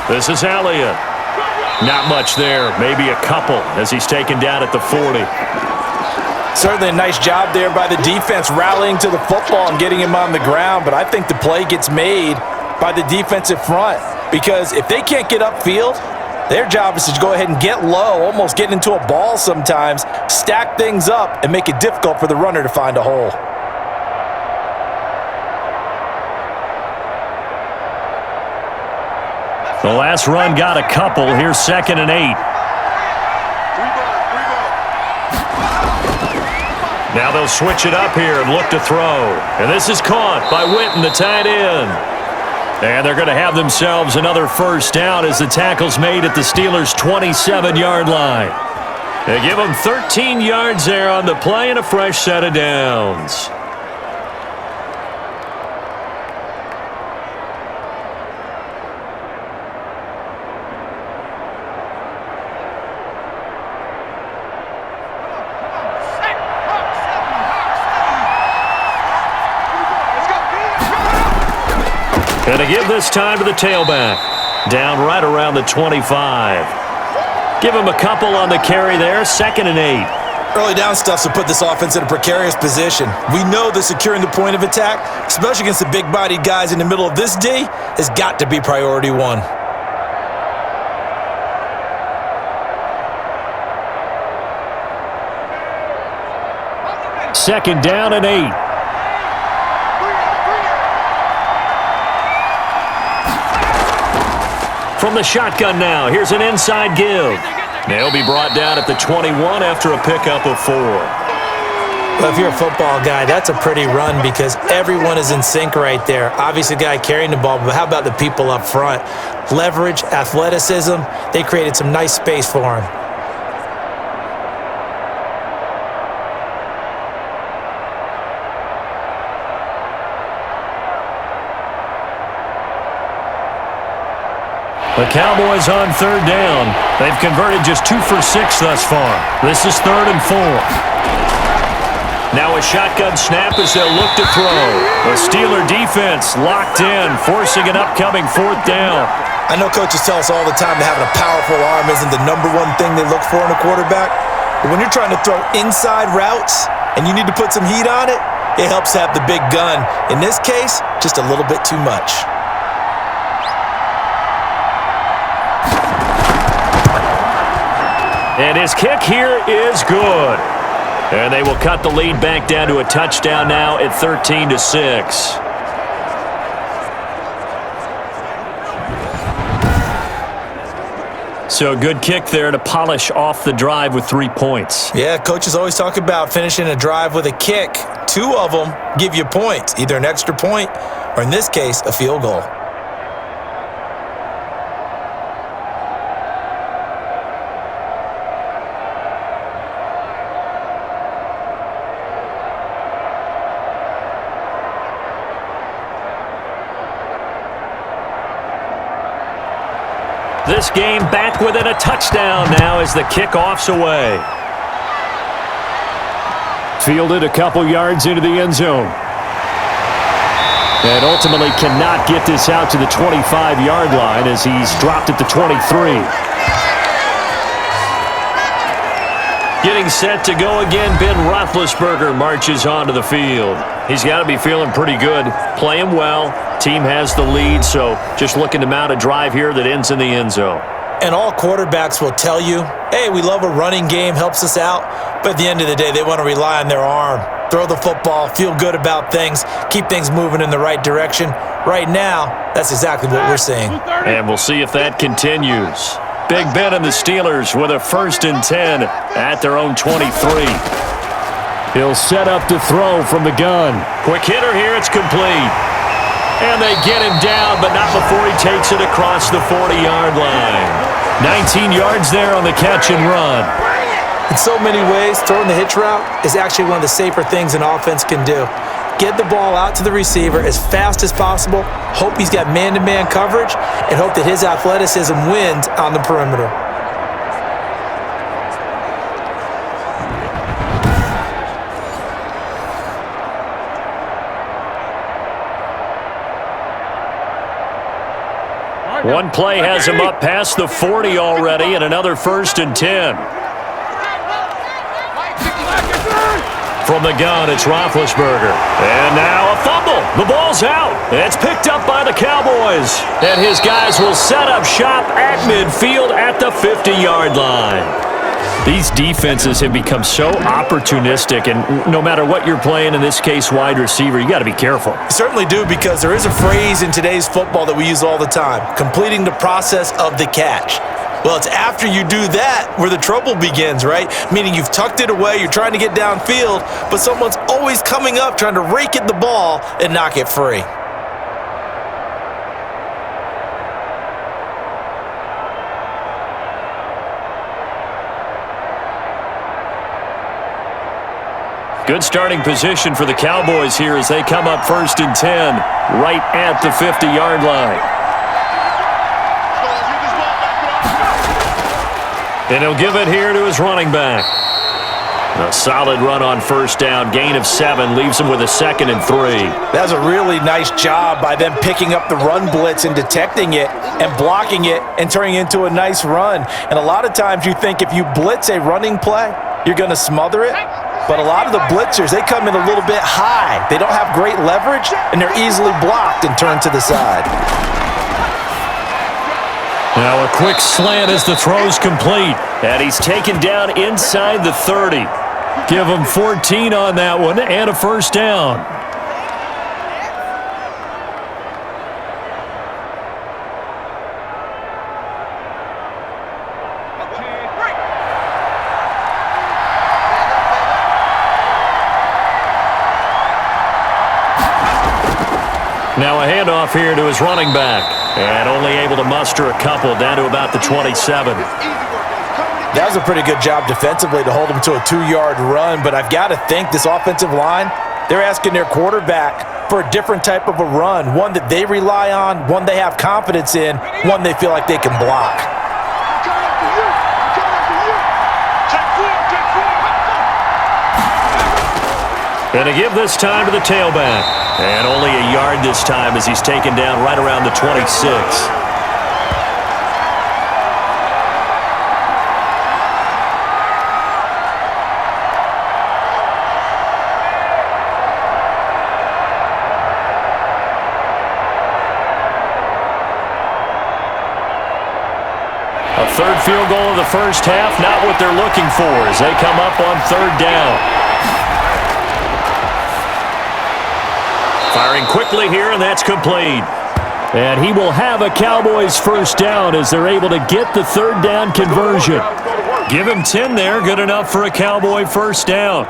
S2: This is Elliott. Not much there, maybe a couple as he's taken down at the 40.
S3: Certainly a nice job there by the defense rallying to the football and getting him on the ground, but I think the play gets made by the defensive front because if they can't get upfield, their job is to go ahead and get low, almost get into a ball sometimes, stack things up, and make it difficult for the runner to find a hole.
S2: The last run got a couple. Here's 2nd and 8. Now they'll switch it up here and look to throw. And this is caught by Witten, the tight end. And they're going to have themselves another first down as the tackle's made at the Steelers' 27-yard line. They give them 13 yards there on the play and a fresh set of downs. Going to give this time to the tailback. Down right around the 25. Give him a couple on the carry there. 2nd and 8.
S3: Early down stuff to put this offense in a precarious position. We know that securing the point of attack, especially against the big-bodied guys in the middle of this D, has got to be priority 1.
S2: Second down and 8. From the shotgun now, here's an inside give. They'll be brought down at the 21 after a pickup of 4.
S3: Well, if you're a football guy, that's a pretty run because everyone is in sync right there. Obviously, the guy carrying the ball, but how about the people up front? Leverage, athleticism, they created some nice space for him.
S2: The Cowboys on 3rd down. They've converted just 2 for 6 thus far. This is 3rd and 4. Now a shotgun snap as they'll look to throw. The Steeler defense locked in, forcing an upcoming 4th down.
S3: I know coaches tell us all the time that having a powerful arm isn't the #1 thing they look for in a quarterback. But when you're trying to throw inside routes and you need to put some heat on it, it helps to have the big gun. In this case, just a little bit too much.
S2: And his kick here is good. And they will cut the lead back down to a touchdown now at 13-6. So a good kick there to polish off the drive with 3 points.
S3: Yeah, coaches always talk about finishing a drive with a kick. 2 of them give you points, either an extra point or in this case, a field goal.
S2: This game back within a touchdown now as the kickoff's away. Fielded a couple yards into the end zone. And ultimately cannot get this out to the 25-yard line as he's dropped at the 23. Getting set to go again, Ben Roethlisberger marches onto the field. He's got to be feeling pretty good, playing well. Team has the lead, so just looking to mount a drive here that ends in the end zone.
S3: And all quarterbacks will tell you, hey, we love a running game, helps us out. But at the end of the day, they want to rely on their arm. Throw the football, feel good about things, keep things moving in the right direction. Right now, that's exactly what we're seeing.
S2: And we'll see if that continues. Big Ben and the Steelers with a 1st and 10 at their own 23. He'll set up to throw from the gun. Quick hitter here, it's complete. And they get him down, but not before he takes it across the 40-yard line. 19 yards there on the catch and run.
S3: In so many ways, throwing the hitch route is actually one of the safer things an offense can do. Get the ball out to the receiver as fast as possible, hope he's got man-to-man coverage, and hope that his athleticism wins on the perimeter.
S2: One play has him up past the 40 already, and another 1st and 10. From the gun, it's Roethlisberger. And now a fumble. The ball's out. It's picked up by the Cowboys. And his guys will set up shop at midfield at the 50-yard line. These defenses have become so opportunistic, and no matter what you're playing, in this case wide receiver, you got to be careful.
S3: You certainly do, because there is a phrase in today's football that we use all the time, completing the process of the catch. Well, it's after you do that where the trouble begins, right? Meaning you've tucked it away, you're trying to get downfield, but someone's always coming up trying to rake at the ball and knock it free.
S2: Good starting position for the Cowboys here as they come up 1st and 10 right at the 50-yard line. And he'll give it here to his running back. A solid run on 1st down, gain of 7, leaves him with a 2nd and 3.
S3: That was a really nice job by them picking up the run blitz and detecting it and blocking it and turning it into a nice run. And a lot of times you think if you blitz a running play, you're going to smother it. But a lot of the blitzers, they come in a little bit high. They don't have great leverage, and they're easily blocked and turned to the side.
S2: Now a quick slant as the throw's complete. And he's taken down inside the 30. Give him 14 on that one and a 1st down. Now a handoff here to his running back. And only able to muster a couple down to about the 27.
S3: That was a pretty good job defensively to hold him to a 2-yard run, but I've got to think this offensive line, they're asking their quarterback for a different type of a run, one that they rely on, one they have confidence in, one they feel like they can block.
S2: And to give this time to the tailback. And only a yard this time as he's taken down right around the 26. A 3rd field goal of the 1st half, not what they're looking for as they come up on 3rd down. Firing quickly here, and that's complete. And he will have a Cowboys 1st down as they're able to get the 3rd down conversion. Give him 10 there, good enough for a Cowboy 1st down.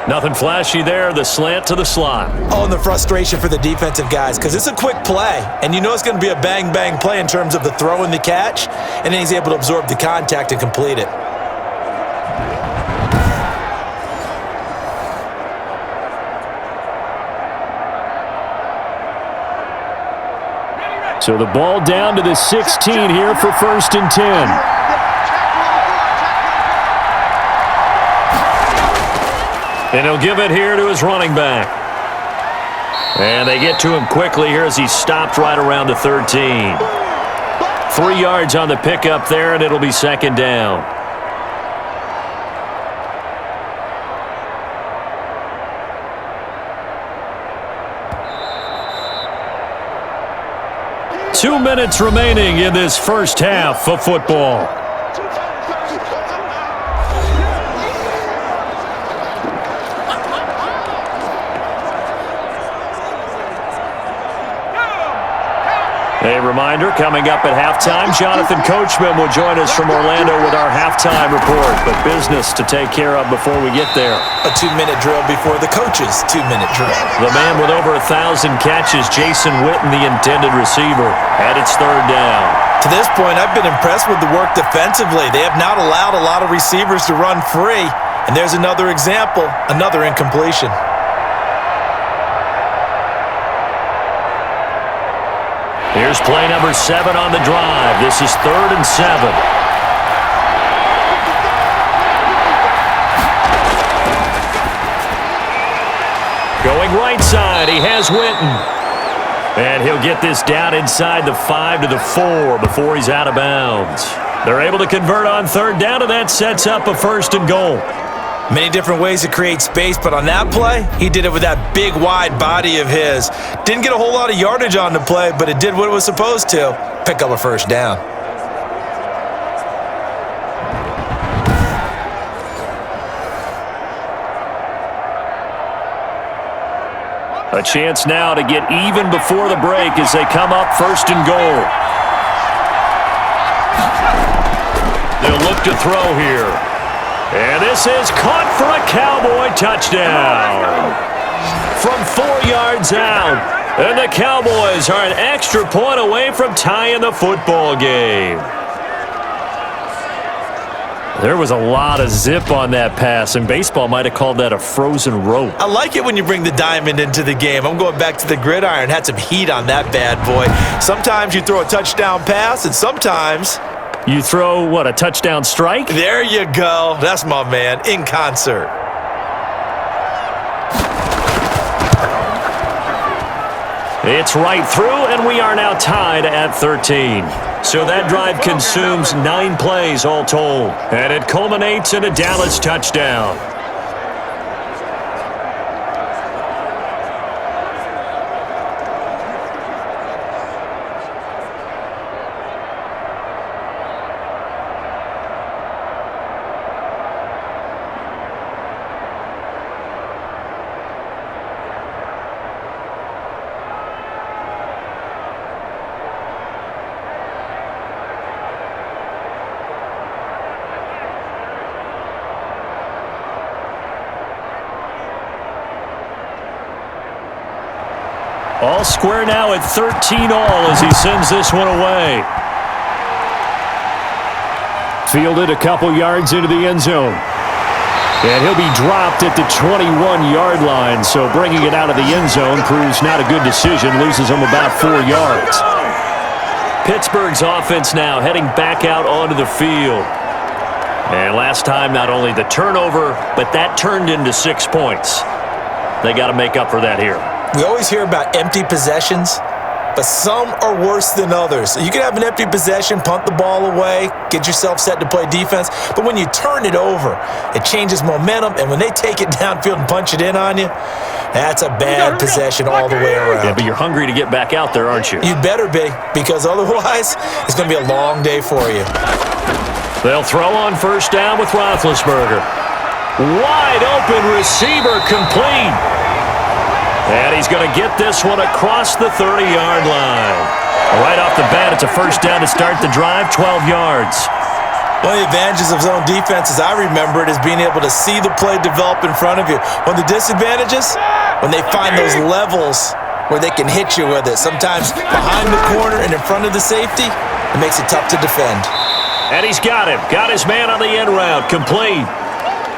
S2: Nothing flashy there, the slant to the slot.
S3: Oh, and the frustration for the defensive guys, because it's a quick play, and you know it's going to be a bang-bang play in terms of the throw and the catch, and then he's able to absorb the contact and complete it.
S2: So the ball down to the 16 here for 1st and 10. And he'll give it here to his running back. And they get to him quickly here as he stopped right around the 13. 3 yards on the pickup there, and it'll be 2nd down. 2 minutes remaining in this first half of football. A reminder, coming up at halftime, Jonathan Coachman will join us from Orlando with our halftime report, but business to take care of before we get there.
S3: A 2-minute drill before the coach's 2-minute drill.
S2: The man with over 1,000 catches, Jason Witten, the intended receiver, and it's third down.
S3: To this point, I've been impressed with the work defensively. They have not allowed a lot of receivers to run free, and there's another example, another incompletion.
S2: Here's play number 7 on the drive. This is 3rd and 7. Going right side, he has Witten. And he'll get this down inside the 5 to the 4 before he's out of bounds. They're able to convert on third down, and that sets up a 1st and goal.
S3: Many different ways to create space, but on that play, he did it with that big, wide body of his. Didn't get a whole lot of yardage on the play, but it did what it was supposed to. Pick up a 1st down.
S2: A chance now to get even before the break as they come up 1st and goal. They'll look to throw here. And this is caught for a Cowboy touchdown. From 4 yards out. And the Cowboys are an extra point away from tying the football game. There was a lot of zip on that pass, and baseball might have called that a frozen rope.
S3: I like it when you bring the diamond into the game. I'm going back to the gridiron. Had some heat on that bad boy. Sometimes you throw a touchdown pass, and sometimes
S2: you throw, what, a touchdown strike?
S3: There you go. That's my man, in concert.
S2: It's right through, and we are now tied at 13. So that drive consumes 9 plays all told, and it culminates in a Dallas touchdown. All square now at 13 all as he sends this one away. Fielded a couple yards into the end zone. And he'll be dropped at the 21-yard line, so bringing it out of the end zone proves not a good decision, loses him about 4 yards. Pittsburgh's offense now heading back out onto the field. And last time, not only the turnover, but that turned into 6 points. They got to make up for that here.
S3: We always hear about empty possessions, but some are worse than others. You can have an empty possession, punt the ball away, get yourself set to play defense, but when you turn it over, it changes momentum, and when they take it downfield and punch it in on you, that's a bad possession all the way around.
S2: Yeah, but you're hungry to get back out there, aren't you?
S3: You better be, because otherwise, it's going to be a long day for you.
S2: They'll throw on 1st down with Roethlisberger. Wide open receiver complete. And he's going to get this one across the 30-yard line. Right off the bat, it's a 1st down to start the drive, 12 yards.
S3: One of the advantages of zone defense, as I remember it, is being able to see the play develop in front of you. One of the disadvantages, when they find those levels where they can hit you with it. Sometimes behind the corner and in front of the safety, it makes it tough to defend.
S2: And he's got him. Got his man on the end route. Complete.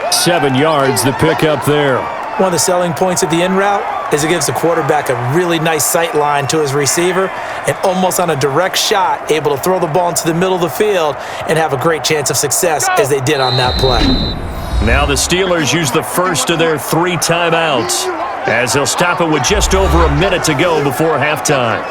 S2: 7 yards, the pickup there.
S3: One of the selling points of the in route is it gives the quarterback a really nice sight line to his receiver and almost on a direct shot able to throw the ball into the middle of the field and have a great chance of success as they did on that play.
S2: Now the Steelers use the first of their 3 timeouts as they'll stop it with just over a minute to go before halftime.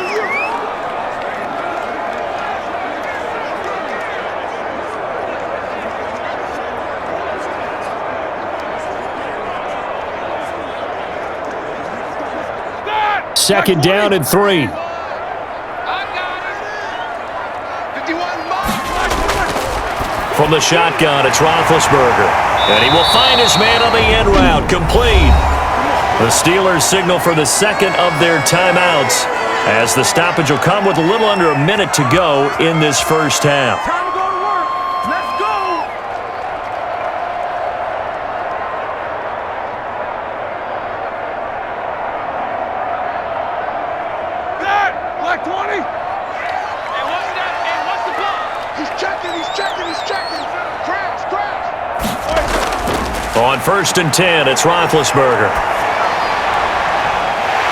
S2: Second down and 3. From the shotgun, it's Roethlisberger. And he will find his man on the end route. Complete. The Steelers signal for the second of their timeouts, as the stoppage will come with a little under a minute to go in this first half.
S4: Time to go to work. Let's go. Good. Black 20. Hey, what's that? Hey, what's the ball? He's checking. Crash.
S2: On 1st and 10, it's Roethlisberger.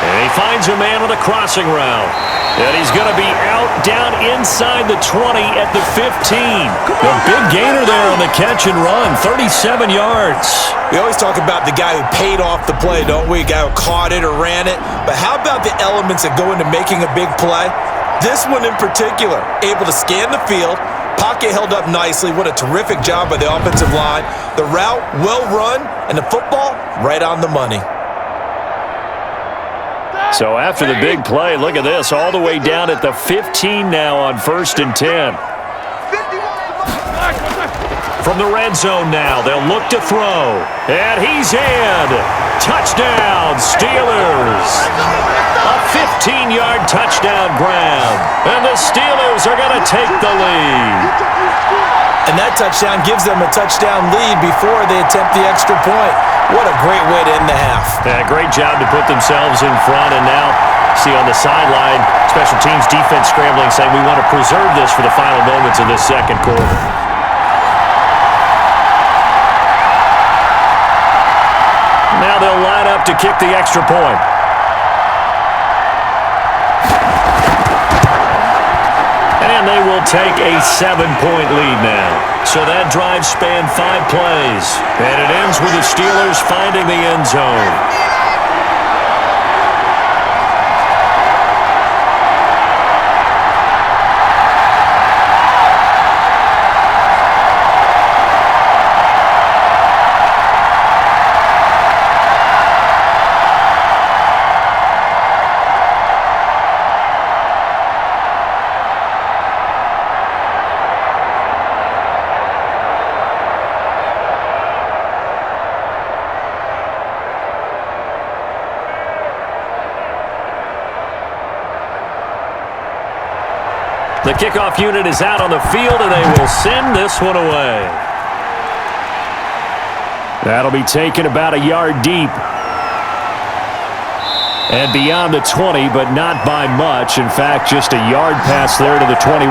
S2: And he finds a man on a crossing route. And he's going to be out down inside the 20 at the 15. A big gainer there on the catch and run, 37 yards.
S3: We always talk about the guy who paid off the play, don't we? The guy who caught it or ran it. But how about the elements that go into making a big play? This one in particular, able to scan the field, pocket held up nicely. What a terrific job by the offensive line. The route, well run, and the football, right on the money.
S2: So after the big play, look at this, all the way down at the 15 now on 1st and 10. From the red zone now, they'll look to throw. And he's in. Touchdown, Steelers. A 15-yard touchdown grab. And the Steelers are going to take the lead.
S3: And that touchdown gives them a touchdown lead before they attempt the extra point. What a great way to end the half.
S2: Yeah, great job to put themselves in front. And now, see on the sideline, special teams defense scrambling, saying we want to preserve this for the final moments of this second quarter. Now they'll line up to kick the extra point. And they will take a 7-point lead now. So that drive spanned 5 plays. And it ends with the Steelers finding the end zone. The kickoff unit is out on the field, and they will send this one away. That'll be taken about a yard deep. And beyond the 20, but not by much. In fact, just a yard pass there to the 21.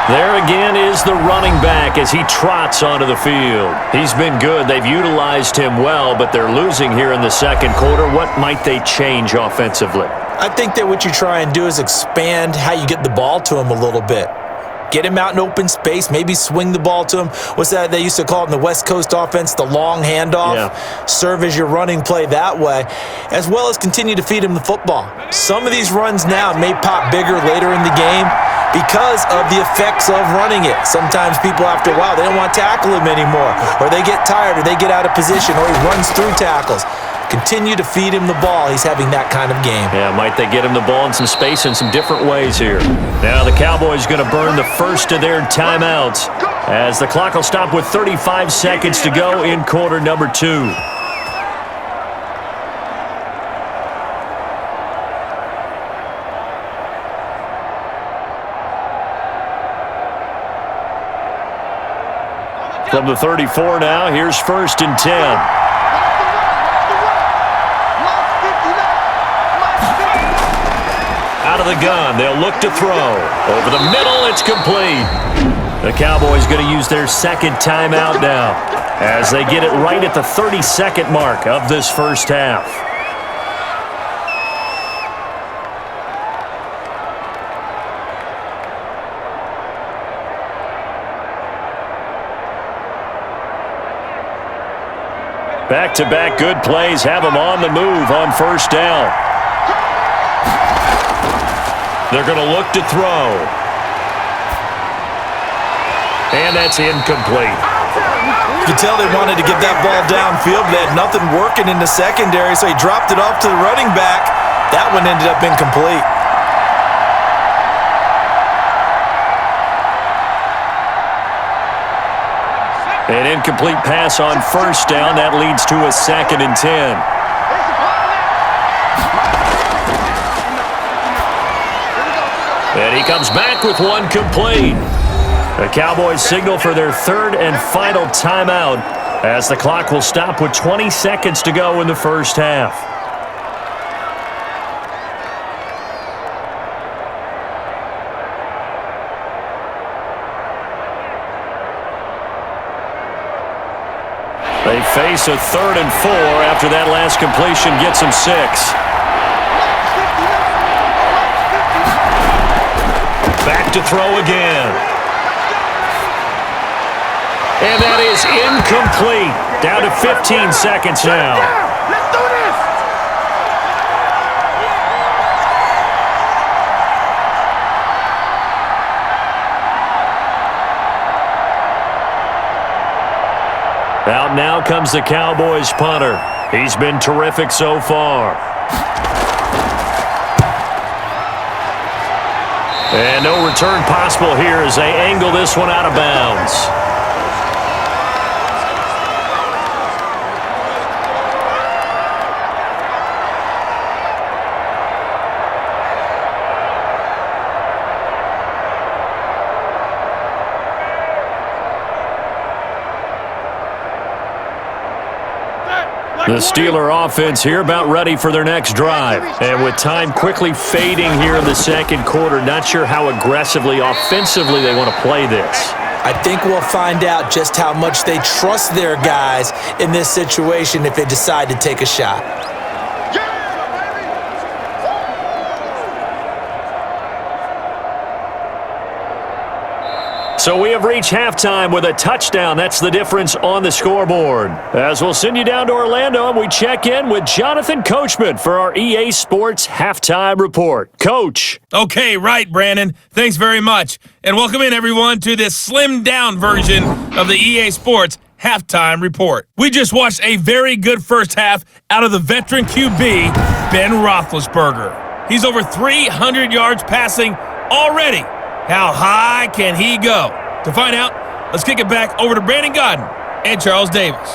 S2: There again is the running back as he trots onto the field. He's been good. They've utilized him well, but they're losing here in the second quarter. What might they change offensively?
S3: I think that what you try and do is expand how you get the ball to him a little bit. Get him out in open space, maybe swing the ball to him. What's that they used to call it in the West Coast offense, the long handoff? Yeah. Serve as your running play that way, as well as continue to feed him the football. Some of these runs now may pop bigger later in the game because of the effects of running it. Sometimes people, after a while, they don't want to tackle him anymore, or they get tired, or they get out of position, or he runs through tackles. Continue to feed him the ball. He's having that kind of game.
S2: Yeah, might they get him the ball in some space in some different ways here. Now the Cowboys going to burn the first of their timeouts as the clock will stop with 35 seconds to go in quarter number 2. From the 34 now, here's 1st and 10. Out of the gun, they'll look to throw. Over the middle, it's complete. The Cowboys going to use their second timeout now as they get it right at the 30-second mark of this first half. Back-to-back good plays have them on the move on first down. They're going to look to throw. And that's incomplete.
S3: You can tell they wanted to get that ball downfield, but they had nothing working in the secondary, so he dropped it off to the running back. That one ended up incomplete.
S2: An incomplete pass on first down. That leads to a 2nd and 10. And he comes back with one complete. The Cowboys signal for their 3rd and final timeout as the clock will stop with 20 seconds to go in the first half. They face a 3rd and 4 after that last completion gets them 6. Back to throw again. And that is incomplete. Down to 15 seconds now.
S4: Let's do this!
S2: Out now comes the Cowboys punter. He's been terrific so far. And no return possible here as they angle this one out of bounds. The Steeler offense here about ready for their next drive. And with time quickly fading here in the second quarter, not sure how aggressively, offensively they want to play this.
S3: I think we'll find out just how much they trust their guys in this situation if they decide to take a shot.
S2: So we have reached halftime with a touchdown. That's the difference on the scoreboard. As we'll send you down to Orlando, and we check in with Jonathan Coachman for our EA Sports Halftime Report. Coach.
S5: Okay, right, Brandon. Thanks very much. And welcome in, everyone, to this slimmed-down version of the EA Sports Halftime Report. We just watched a very good first half out of the veteran QB, Ben Roethlisberger. He's over 300 yards passing already. How high can he go? To find out, let's kick it back over to Brandon Godden and Charles Davis.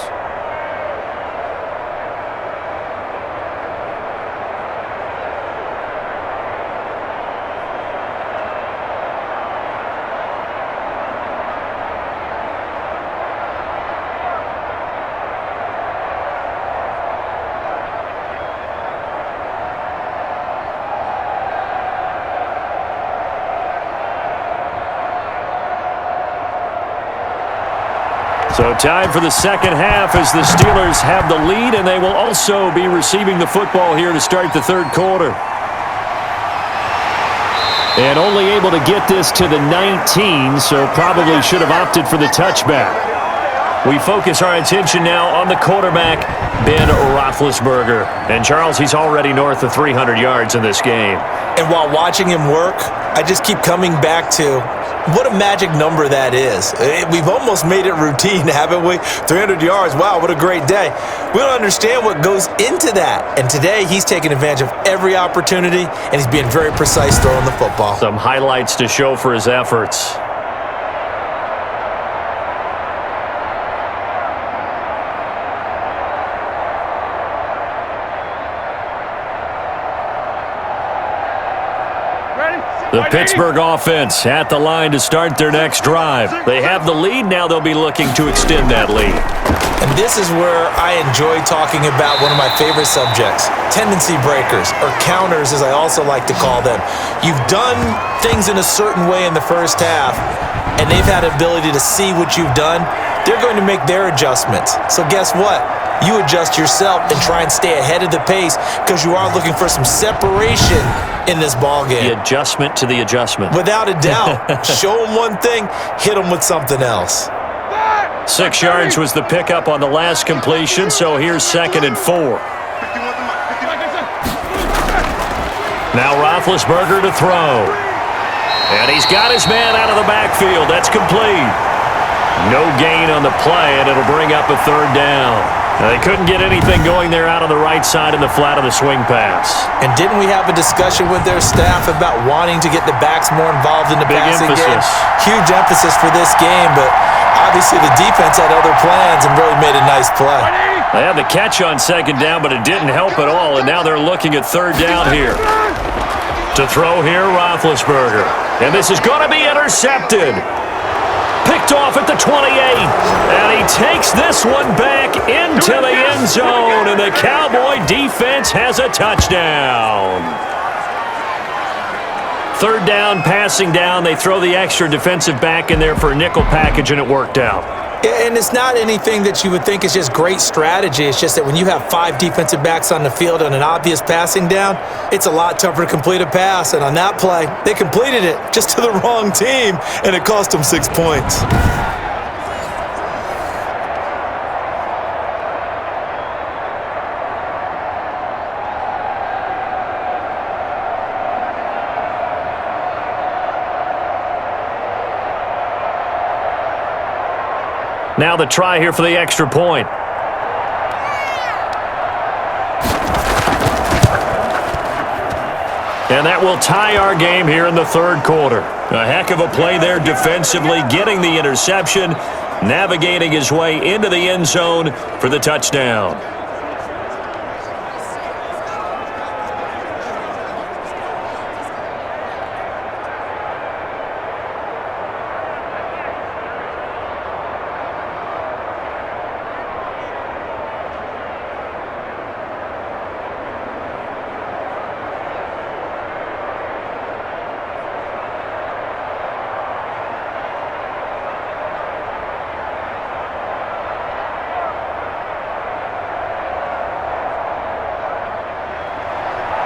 S2: So time for the second half as the Steelers have the lead, and they will also be receiving the football here to start the third quarter. And only able to get this to the 19, so probably should have opted for the touchback. We focus our attention now on the quarterback, Ben Roethlisberger. And Charles, he's already north of 300 yards in this game.
S3: And while watching him work, I just keep coming back to what a magic number that is. We've almost made it routine, haven't we? 300 yards, wow, what a great day. We don't understand what goes into that. And today, he's taking advantage of every opportunity, and he's being very precise throwing the football.
S2: Some highlights to show for his efforts. The Pittsburgh offense at the line to start their next drive. They have the lead. Now they'll be looking to extend that lead.
S3: And this is where I enjoy talking about one of my favorite subjects, tendency breakers, or counters as I also like to call them. You've done things in a certain way in the first half, and they've had ability to see what you've done. They're going to make their adjustments. So guess what? You adjust yourself and try and stay ahead of the pace because you are looking for some separation in this ball game.
S2: The adjustment to the adjustment.
S3: Without a doubt. Show them one thing, hit them with something else.
S2: 6 yards was the pickup on the last completion, so here's 2nd and 4. Now Roethlisberger to throw. And he's got his man out of the backfield. That's complete. No gain on the play, and it'll bring up a 3rd down. Now, they couldn't get anything going there out on the right side in the flat of the swing pass. And
S3: didn't we have a discussion with their staff about wanting to get the backs more involved in the passing game?
S2: Big emphasis.
S3: Huge emphasis for this game, but I Obviously, the defense had other plans and really made a nice play.
S2: They had the catch on second down, but it didn't help at all, and now they're looking at third down here. To throw here, Roethlisberger. And this is going to be intercepted. Picked off at the 28. And he takes this one back into the end zone, and the Cowboy defense has a touchdown. Third down, passing down. They throw the extra defensive back in there for a nickel package, and it worked out.
S3: Yeah, and it's not anything that you would think is just great strategy. It's just that when you have 5 defensive backs on the field on an obvious passing down, it's a lot tougher to complete a pass. And on that play, they completed it just to the wrong team, and it cost them 6 points.
S2: Now the try here for the extra point. And that will tie our game here in the third quarter. A heck of a play there defensively, getting the interception, navigating his way into the end zone for the touchdown.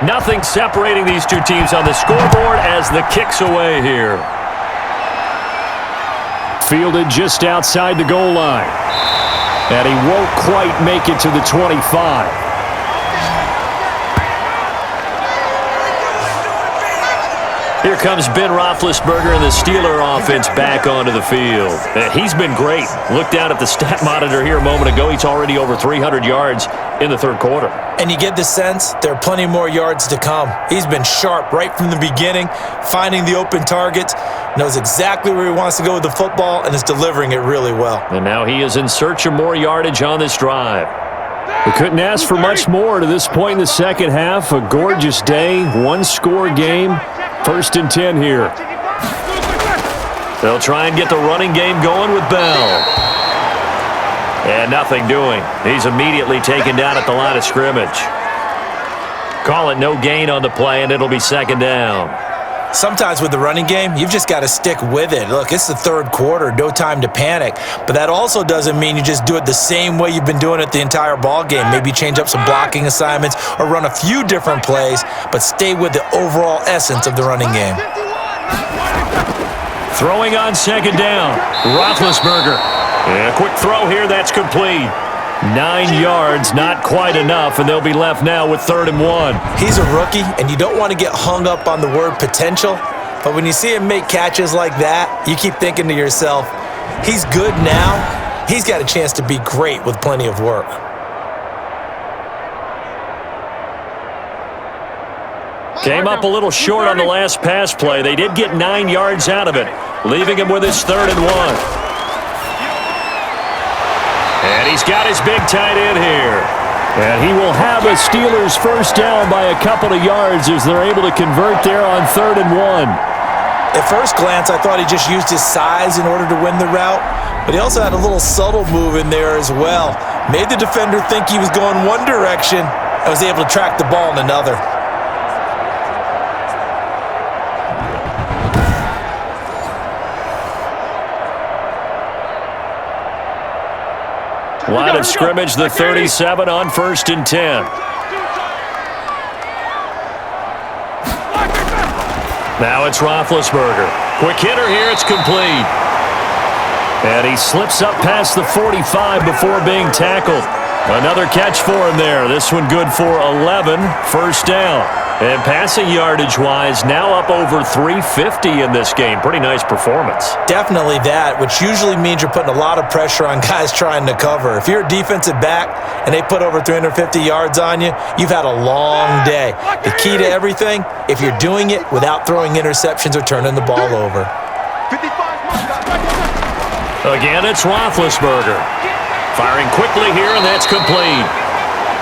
S2: Nothing separating these two teams on the scoreboard as the kick's away here. Fielded just outside the goal line. And he won't quite make it to the 25. Here comes Ben Roethlisberger and the Steeler offense back onto the field. He's been great. Look down at the stat monitor here a moment ago. He's already over 300 yards in the third quarter.
S3: And you get the sense there are plenty more yards to come. He's been sharp right from the beginning, finding the open targets, knows exactly where he wants to go with the football, and is delivering it really well.
S2: And now he is in search of more yardage on this drive. We couldn't ask for much more to this point in the second half. A gorgeous day, one-score game. 1st and 10 here. They'll try and get the running game going with Bell. And nothing doing. He's immediately taken down at the line of scrimmage. Call it no gain on the play, and it'll be second down.
S3: Sometimes with the running game, you've just got to stick with it. Look, it's the third quarter, no time to panic. But that also doesn't mean you just do it the same way you've been doing it the entire ball game. Maybe change up some blocking assignments or run a few different plays, but stay with the overall essence of the running game.
S2: Throwing on second down, Roethlisberger. And a quick throw here, that's complete. 9 yards, not quite enough, and they'll be left now with 3rd and 1.
S3: He's a rookie, and you don't want to get hung up on the word potential, but when you see him make catches like that, you keep thinking to yourself, he's good now. He's got a chance to be great with plenty of work.
S2: Came up a little short on the last pass play. They did get 9 yards out of it, leaving him with his 3rd and 1. And he's got his big tight end here. And he will have a Steelers first down by a couple of yards as they're able to convert there on 3rd and 1.
S3: At first glance, I thought he just used his size in order to win the route, but he also had a little subtle move in there as well. Made the defender think he was going one direction and was able to track the ball in another.
S2: Line of scrimmage, the 37 on 1st and 10. Now it's Roethlisberger. Quick hitter here, it's complete. And he slips up past the 45 before being tackled. Another catch for him there. This one good for 11, first down. And passing yardage-wise, now up over 350 in this game. Pretty nice performance.
S3: Definitely that, which usually means you're putting a lot of pressure on guys trying to cover. If you're a defensive back and they put over 350 yards on you, you've had a long day. The key to everything, if you're doing it without throwing interceptions or turning the ball over.
S4: 55.
S2: Again, it's Roethlisberger. Firing quickly here, and that's complete.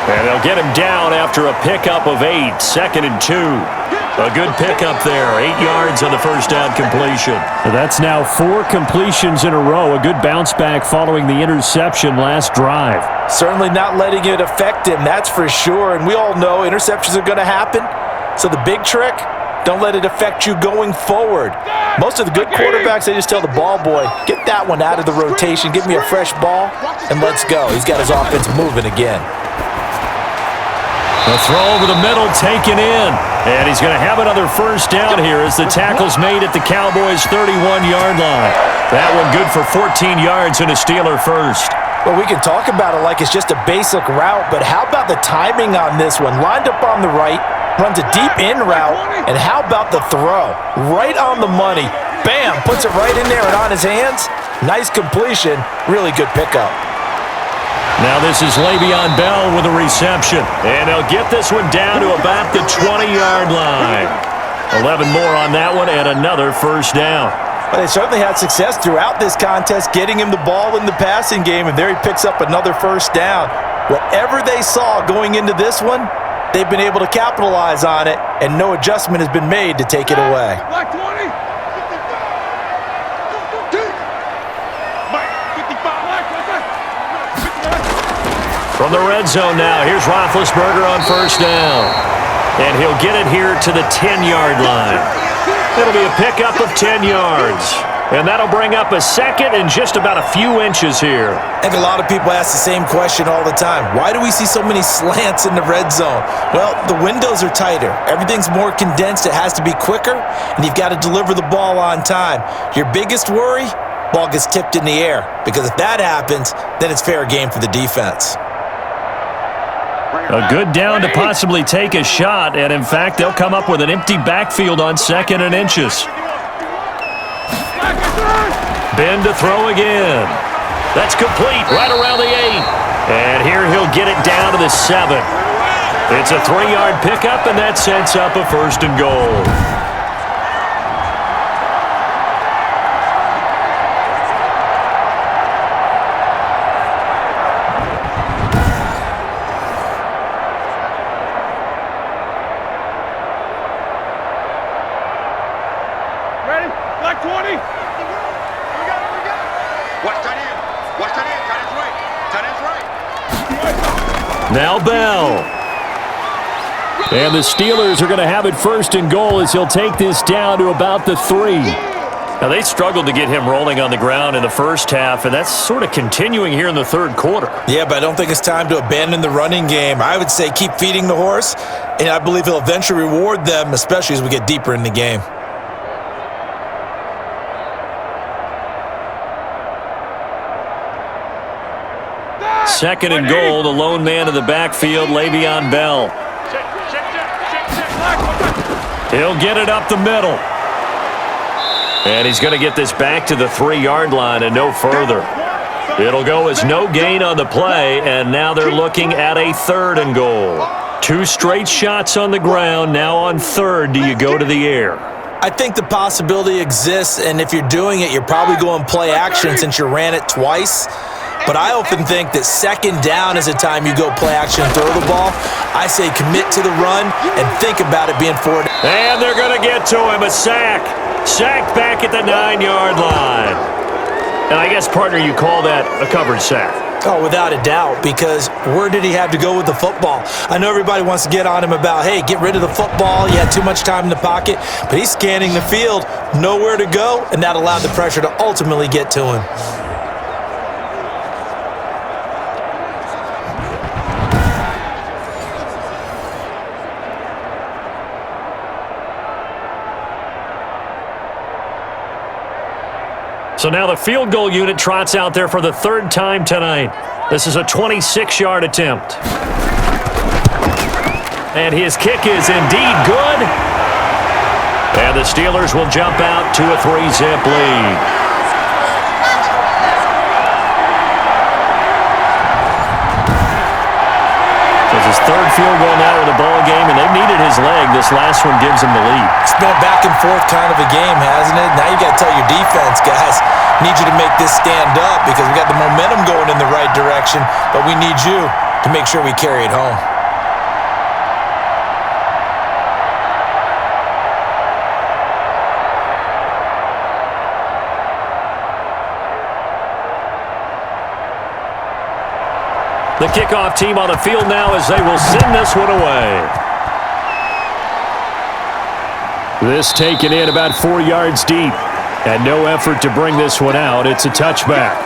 S2: And they'll get him down after a pickup of 8, 2nd and 2. A good pickup there, 8 yards on the first down completion.
S6: That's now 4 completions in a row. A good bounce back following the interception last drive.
S3: Certainly not letting it affect him, that's for sure. And we all know interceptions are going to happen. So the big trick, don't let it affect you going forward. Most of the good quarterbacks, they just tell the ball boy, get that one out of the rotation, give me a fresh ball, and let's go. He's got his offense moving again.
S2: A throw over the middle taken in. And he's going to have another first down here as the tackle's made at the Cowboys' 31-yard line. That one good for 14 yards and a Steeler first.
S3: Well, we can talk about it like it's just a basic route, but how about the timing on this one? Lined up on the right, runs a deep in route, and how about the throw? Right on the money. Bam! Puts it right in there and on his hands. Nice completion. Really good pickup.
S2: Now this is Le'Veon Bell with a reception. And they'll get this one down to about the 20-yard line. 11 more on that one and another first down.
S3: Well, they certainly had success throughout this contest, getting him the ball in the passing game, and there he picks up another first down. Whatever they saw going into this one, they've been able to capitalize on it, and no adjustment has been made to take it away.
S4: Black 20.
S2: From the red zone now, here's Roethlisberger on first down. And he'll get it here to the 10-yard line. It'll be a pickup of 10 yards. And that'll bring up a second and just about a few inches here.
S3: I think a lot of people ask the same question all the time. Why do we see so many slants in the red zone? Well, the windows are tighter. Everything's more condensed. It has to be quicker, and you've got to deliver the ball on time. Your biggest worry? Ball gets tipped in the air. Because if that happens, then it's fair game for the defense.
S2: A good down to possibly take a shot, and in fact, they'll come up with an empty backfield on 2nd and inches. Ben to throw again. That's complete right around the 8. And here he'll get it down to the 7. It's a 3-yard pickup, and that sets up a 1st and goal. Now Bell. And the Steelers are going to have it 1st and goal as he'll take this down to about the 3. Now, they struggled to get him rolling on the ground in the first half, and that's sort of continuing here in the 3rd quarter.
S3: Yeah, but I don't think it's time to abandon the running game. I would say keep feeding the horse, and I believe he'll eventually reward them, especially as we get deeper in the game.
S2: Second and goal, the lone man in the backfield, Le'Veon Bell. He'll get it up the middle. And he's going to get this back to the 3-yard line and no further. It'll go as no gain on the play, and now they're looking at a 3rd and goal. 2 straight shots on the ground. Now on 3rd, do you go to the air?
S3: I think the possibility exists, and if you're doing it, you're probably going play action since you ran it twice. But I often think that 2nd down is a time you go play action and throw the ball. I say commit to the run and think about it being 4 down.
S2: And they're going to get to him, a sack. Sacked back at the 9-yard line. And I guess, partner, you call that a covered sack.
S3: Oh, without a doubt, because where did he have to go with the football? I know everybody wants to get on him about, hey, get rid of the football. You had too much time in the pocket. But he's scanning the field, nowhere to go, and that allowed the pressure to ultimately get to him.
S2: So now the field goal unit trots out there for the 3rd time tonight. This is a 26-yard attempt. And his kick is indeed good. And the Steelers will jump out to a 3-zip lead. So it's his 3rd field goal now in the ball game, and they've needed his leg. This last one gives him the lead.
S3: It's been a back and forth kind of a game, hasn't it? Now you got to tell your defense, guys, need you to make this stand up because we got the momentum going in the right direction, but we need you to make sure we carry it home.
S2: The kickoff team on the field now as they will send this one away. This taken in about 4 yards deep. And no effort to bring this one out. It's a touchback.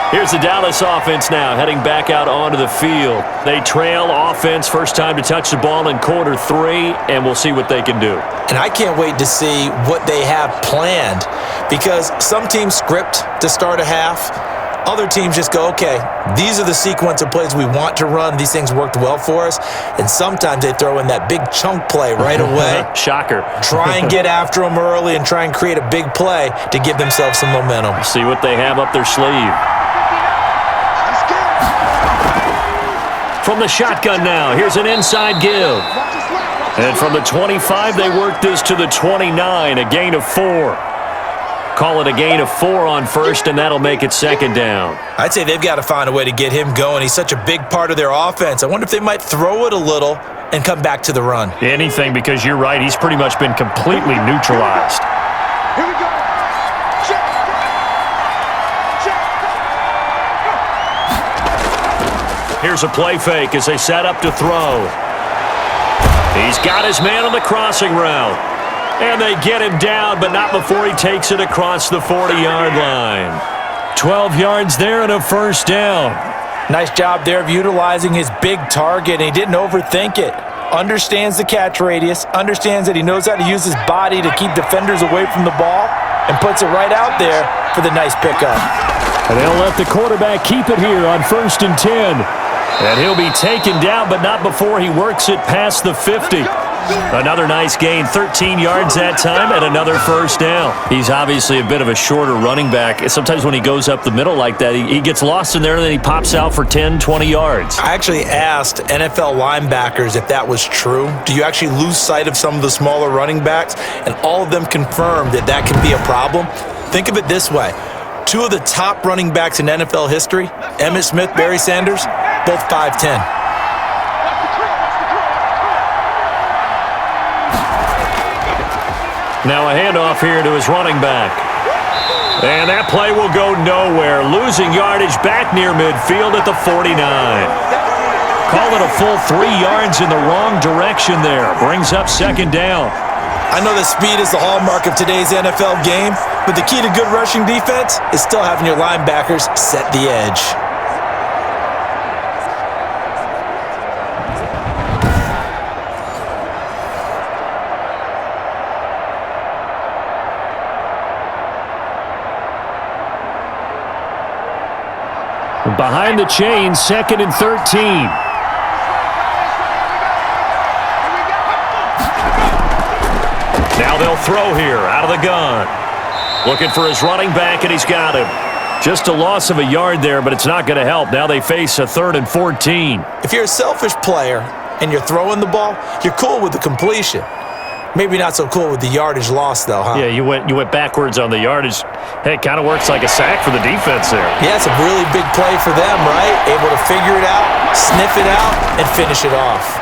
S2: Here's the Dallas offense now heading back out onto the field. They trail offense first time to touch the ball in quarter 3, and we'll see what they can do.
S3: And I can't wait to see what they have planned because some teams script to start a half. Other teams just go, okay, these are the sequence of plays we want to run. These things worked well for us. And sometimes they throw in that big chunk play right away.
S2: Shocker.
S3: Try and get after them early and try and create a big play to give themselves some momentum.
S2: See what they have up their sleeve. From the shotgun now, here's an inside give. And from the 25, they work this to the 29, a gain of 4. Call it a gain of 4 on first, and that'll make it second down.
S3: I'd say they've got to find a way to get him going. He's such a big part of their offense. I wonder if they might throw it a little and come back to the run.
S2: Anything, because you're right. He's pretty much been completely neutralized.
S4: Here we go. Check.
S2: Here's a play fake as they set up to throw. He's got his man on the crossing route. And they get him down, but not before he takes it across the 40-yard line. 12 yards there and a first down.
S3: Nice job there of utilizing his big target, and he didn't overthink it. Understands the catch radius, understands that he knows how to use his body to keep defenders away from the ball, and puts it right out there for the nice pickup.
S6: And they'll let the quarterback keep it here on 1st and 10.
S2: And he'll be taken down, but not before he works it past the 50. Another nice gain, 13 yards that time, and another first down. He's obviously a bit of a shorter running back. Sometimes when he goes up the middle like that, he gets lost in there, and then he pops out for 10, 20 yards.
S3: I actually asked NFL linebackers if that was true. Do you actually lose sight of some of the smaller running backs? And all of them confirmed that that can be a problem. Think of it this way. 2 of the top running backs in NFL history, Emmitt Smith, Barry Sanders, both 5'10".
S2: Now a handoff here to his running back. And that play will go nowhere. Losing yardage back near midfield at the 49. Call it a full 3 yards in the wrong direction there. Brings up second down.
S3: I know that speed is the hallmark of today's NFL game, but the key to good rushing defense is still having your linebackers set the edge.
S6: Behind the chain, 2nd and 13.
S2: Now they'll throw here out of the gun. Looking for his running back, and he's got him. Just a loss of a yard there, but it's not going to help. Now they face a 3rd and 14.
S3: If you're a selfish player and you're throwing the ball, you're cool with the completion. Maybe not so cool with the yardage loss, though, huh?
S2: Yeah, you went backwards on the yardage. Hey, it kind of works like a sack for the defense there.
S3: Yeah, it's a really big play for them, right? Able to figure it out, sniff it out, and finish it off.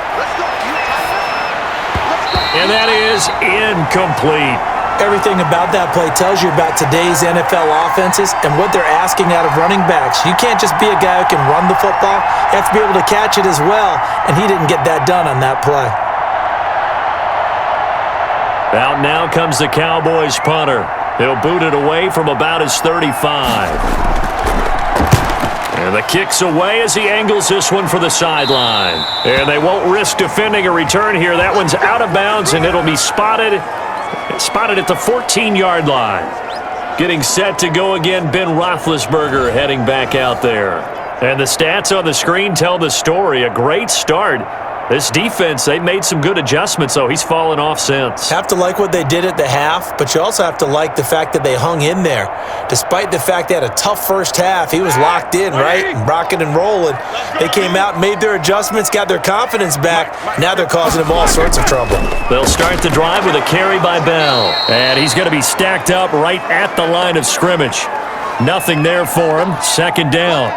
S2: And that is incomplete.
S3: Everything about that play tells you about today's NFL offenses and what they're asking out of running backs. You can't just be a guy who can run the football. You have to be able to catch it as well, and he didn't get that done on that play.
S2: Out now comes the Cowboys punter. He'll boot it away from about his 35. And the kick's away as he angles this one for the sideline. And they won't risk defending a return here. That one's out of bounds, and it'll be spotted at the 14-yard line. Getting set to go again, Ben Roethlisberger heading back out there. And the stats on the screen tell the story. A great start. This defense, they made some good adjustments, though. He's fallen off since.
S3: Have to like what they did at the half, but you also have to like the fact that they hung in there. Despite the fact they had a tough first half, he was locked in, right? Rocking and rolling. They came out, made their adjustments, got their confidence back. Now they're causing him all sorts of trouble.
S2: They'll start the drive with a carry by Bell. And he's going to be stacked up right at the line of scrimmage. Nothing there for him. Second down.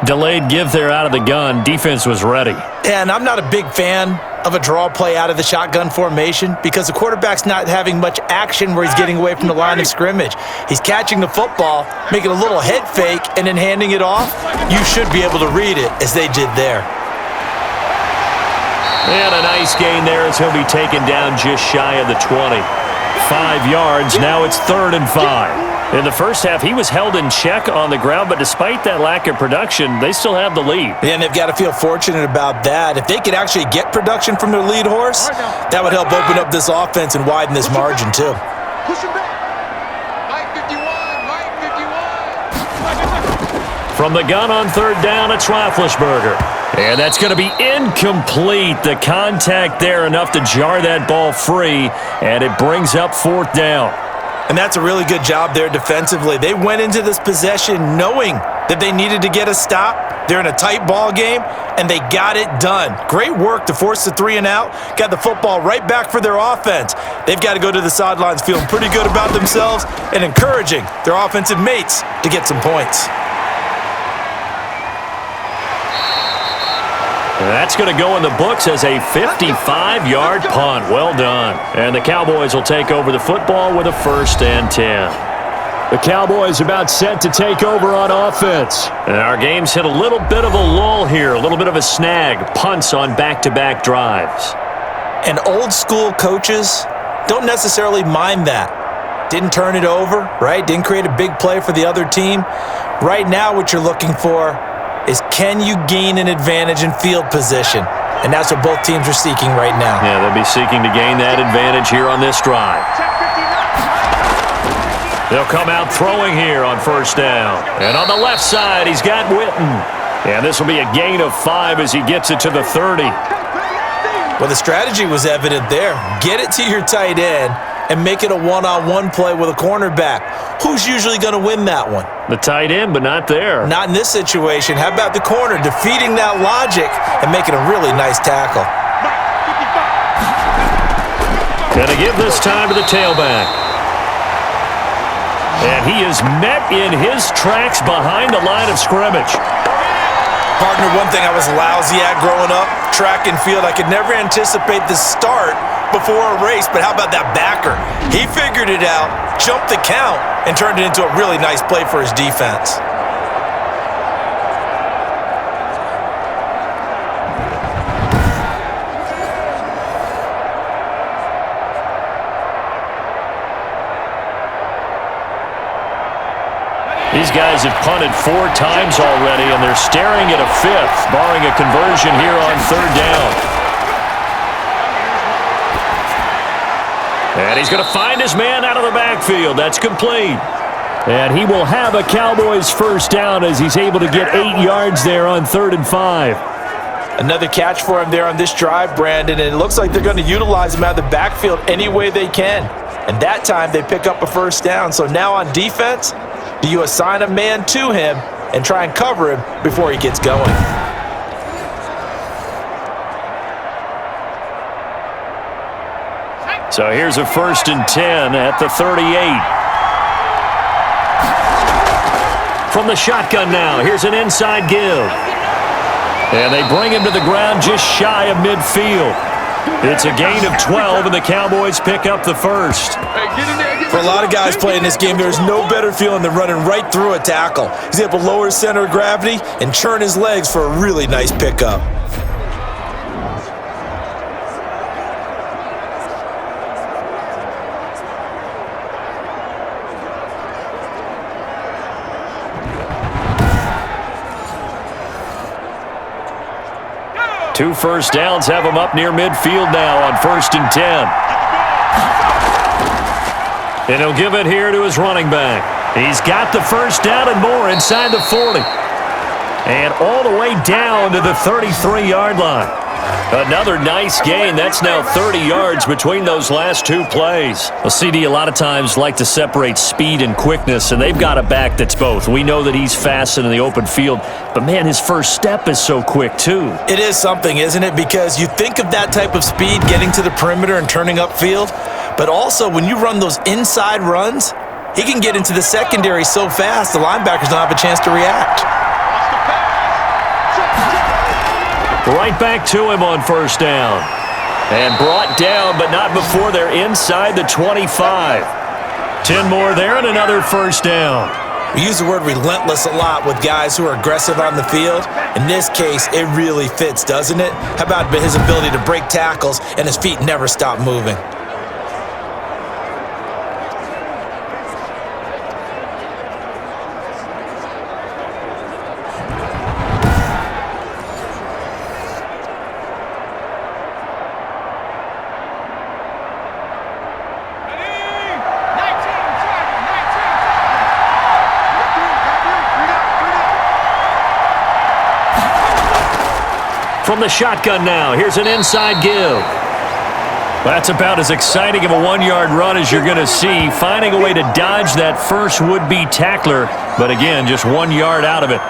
S2: Delayed give there out of the gun. Defense was ready.
S3: And I'm not a big fan of a draw play out of the shotgun formation because the quarterback's not having much action where he's getting away from the line of scrimmage. He's catching the football, making a little head fake, and then handing it off. You should be able to read it as they did there.
S2: And a nice gain there as he'll be taken down just shy of the 20. 5 yards. Now it's 3rd and 5. In the first half, he was held in check on the ground, but despite that lack of production, they still have the lead.
S3: And they've got to feel fortunate about that. If they could actually get production from their lead horse, that would help open up this offense and widen this margin too.
S4: Push him back. Mike 51, Mike 51.
S2: From the gun on 3rd down, it's Roethlisberger. And that's going to be incomplete. The contact there enough to jar that ball free, and it brings up 4th down.
S3: And that's a really good job there defensively. They went into this possession knowing that they needed to get a stop. They're in a tight ball game, and they got it done. Great work to force the 3 and out. Got the football right back for their offense. They've got to go to the sidelines feeling pretty good about themselves and encouraging their offensive mates to get some points.
S2: That's going to go in the books as a 55-yard punt. Well done. And the Cowboys will take over the football with a 1st and 10.
S6: The Cowboys about set to take over on offense.
S2: And our game's hit a little bit of a lull here, a little bit of a snag. Punts on back-to-back drives.
S3: And old school coaches don't necessarily mind that. Didn't turn it over, right? Didn't create a big play for the other team. Right now what you're looking for is can you gain an advantage in field position? And that's what both teams are seeking right now.
S2: Yeah, they'll be seeking to gain that advantage here on this drive. They'll come out throwing here on 1st down. And on the left side, he's got Witten. And this will be a gain of 5 as he gets it to the 30.
S3: Well, the strategy was evident there. Get it to your tight end and make it a one-on-one play with a cornerback. Who's usually going to win that one?
S2: The tight end, but not there.
S3: Not in this situation. How about the corner defeating that logic and making a really nice tackle?
S2: Gonna give this time to the tailback. And he is met in his tracks behind the line of scrimmage.
S3: Partner, one thing I was lousy at growing up, track and field, I could never anticipate the start before a race, but how about that backer? He figured it out, jumped the count, and turned it into a really nice play for his defense.
S2: These guys have punted 4 times already, and they're staring at a 5th, barring a conversion here on 3rd down. And he's going to find his man out of the backfield. That's complete.
S6: And he will have a Cowboys 1st down as he's able to get 8 yards there on 3rd and 5.
S3: Another catch for him there on this drive, Brandon, and it looks like they're going to utilize him out of the backfield any way they can. And that time they pick up a 1st down. So now on defense, do you assign a man to him and try and cover him before he gets going?
S2: So here's a 1st and 10 at the 38. From the shotgun now, here's an inside give. And they bring him to the ground just shy of midfield. It's a gain of 12, and the Cowboys pick up the 1st.
S3: For a lot of guys playing this game, there's no better feeling than running right through a tackle. He's able to lower his center of gravity and churn his legs for a really nice pickup.
S2: Two 1st downs have him up near midfield now on 1st and 10. And he'll give it here to his running back. He's got the 1st down and more inside the 40. And all the way down to the 33-yard line.
S6: Another nice gain. That's now 30 yards between those last two plays.
S2: Well, CD, a lot of times like to separate speed and quickness, and they've got a back that's both. We know that he's fast in the open field, but, man, his first step is so quick, too.
S3: It is something, isn't it? Because you think of that type of speed getting to the perimeter and turning upfield, but also when you run those inside runs, he can get into the secondary so fast the linebackers don't have a chance to react.
S6: Right back to him on first down. And brought down, but not before they're inside the 25. 10 more there and another first down.
S3: We use the word relentless a lot with guys who are aggressive on the field. In this case, it really fits, doesn't it? How about his ability to break tackles and his feet never stop moving?
S6: From the shotgun now, here's an inside give.
S2: That's about as exciting of a one-yard run as you're going to see, finding a way to dodge that first would-be tackler, but again, just 1 yard out of it.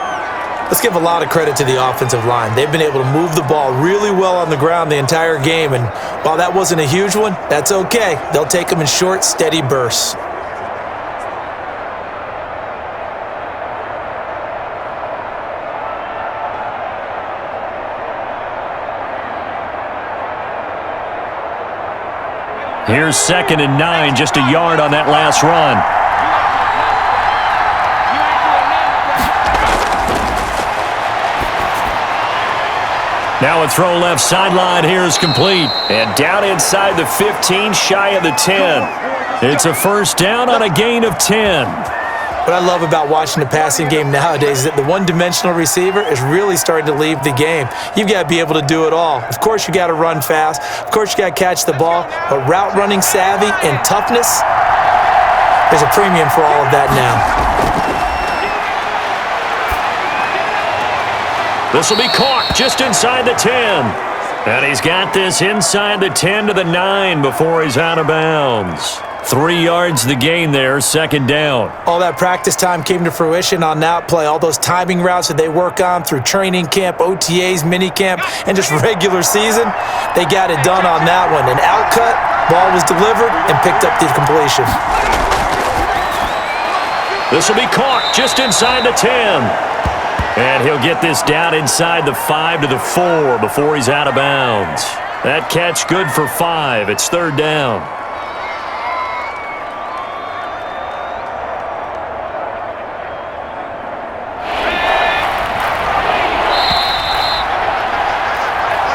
S3: Let's give a lot of credit to the offensive line. They've been able to move the ball really well on the ground the entire game, and while that wasn't a huge one, that's okay. They'll take them in short, steady bursts.
S2: Here's 2nd and 9, just a yard on that last run. Now a throw left sideline here is complete.
S6: And down inside the 15, shy of the 10.
S2: It's a first down on a gain of 10.
S3: What I love about watching the passing game nowadays is that the one-dimensional receiver is really starting to leave the game. You've got to be able to do it all. Of course, you got to run fast. Of course, you got to catch the ball. But route running savvy and toughness, there's a premium for all of that now.
S6: This will be caught just inside the 10. And he's got this inside the 10 to the 9 before he's out of bounds.
S2: 3 yards the gain there, 2nd down.
S3: All that practice time came to fruition on that play. All those timing routes that they work on through training camp, OTAs, minicamp, and just regular season, they got it done on that one. An outcut, ball was delivered, and picked up the completion.
S6: This will be caught just inside the 10. And he'll get this down inside the 5 to the 4 before he's out of bounds. That catch good for 5. It's 3rd down.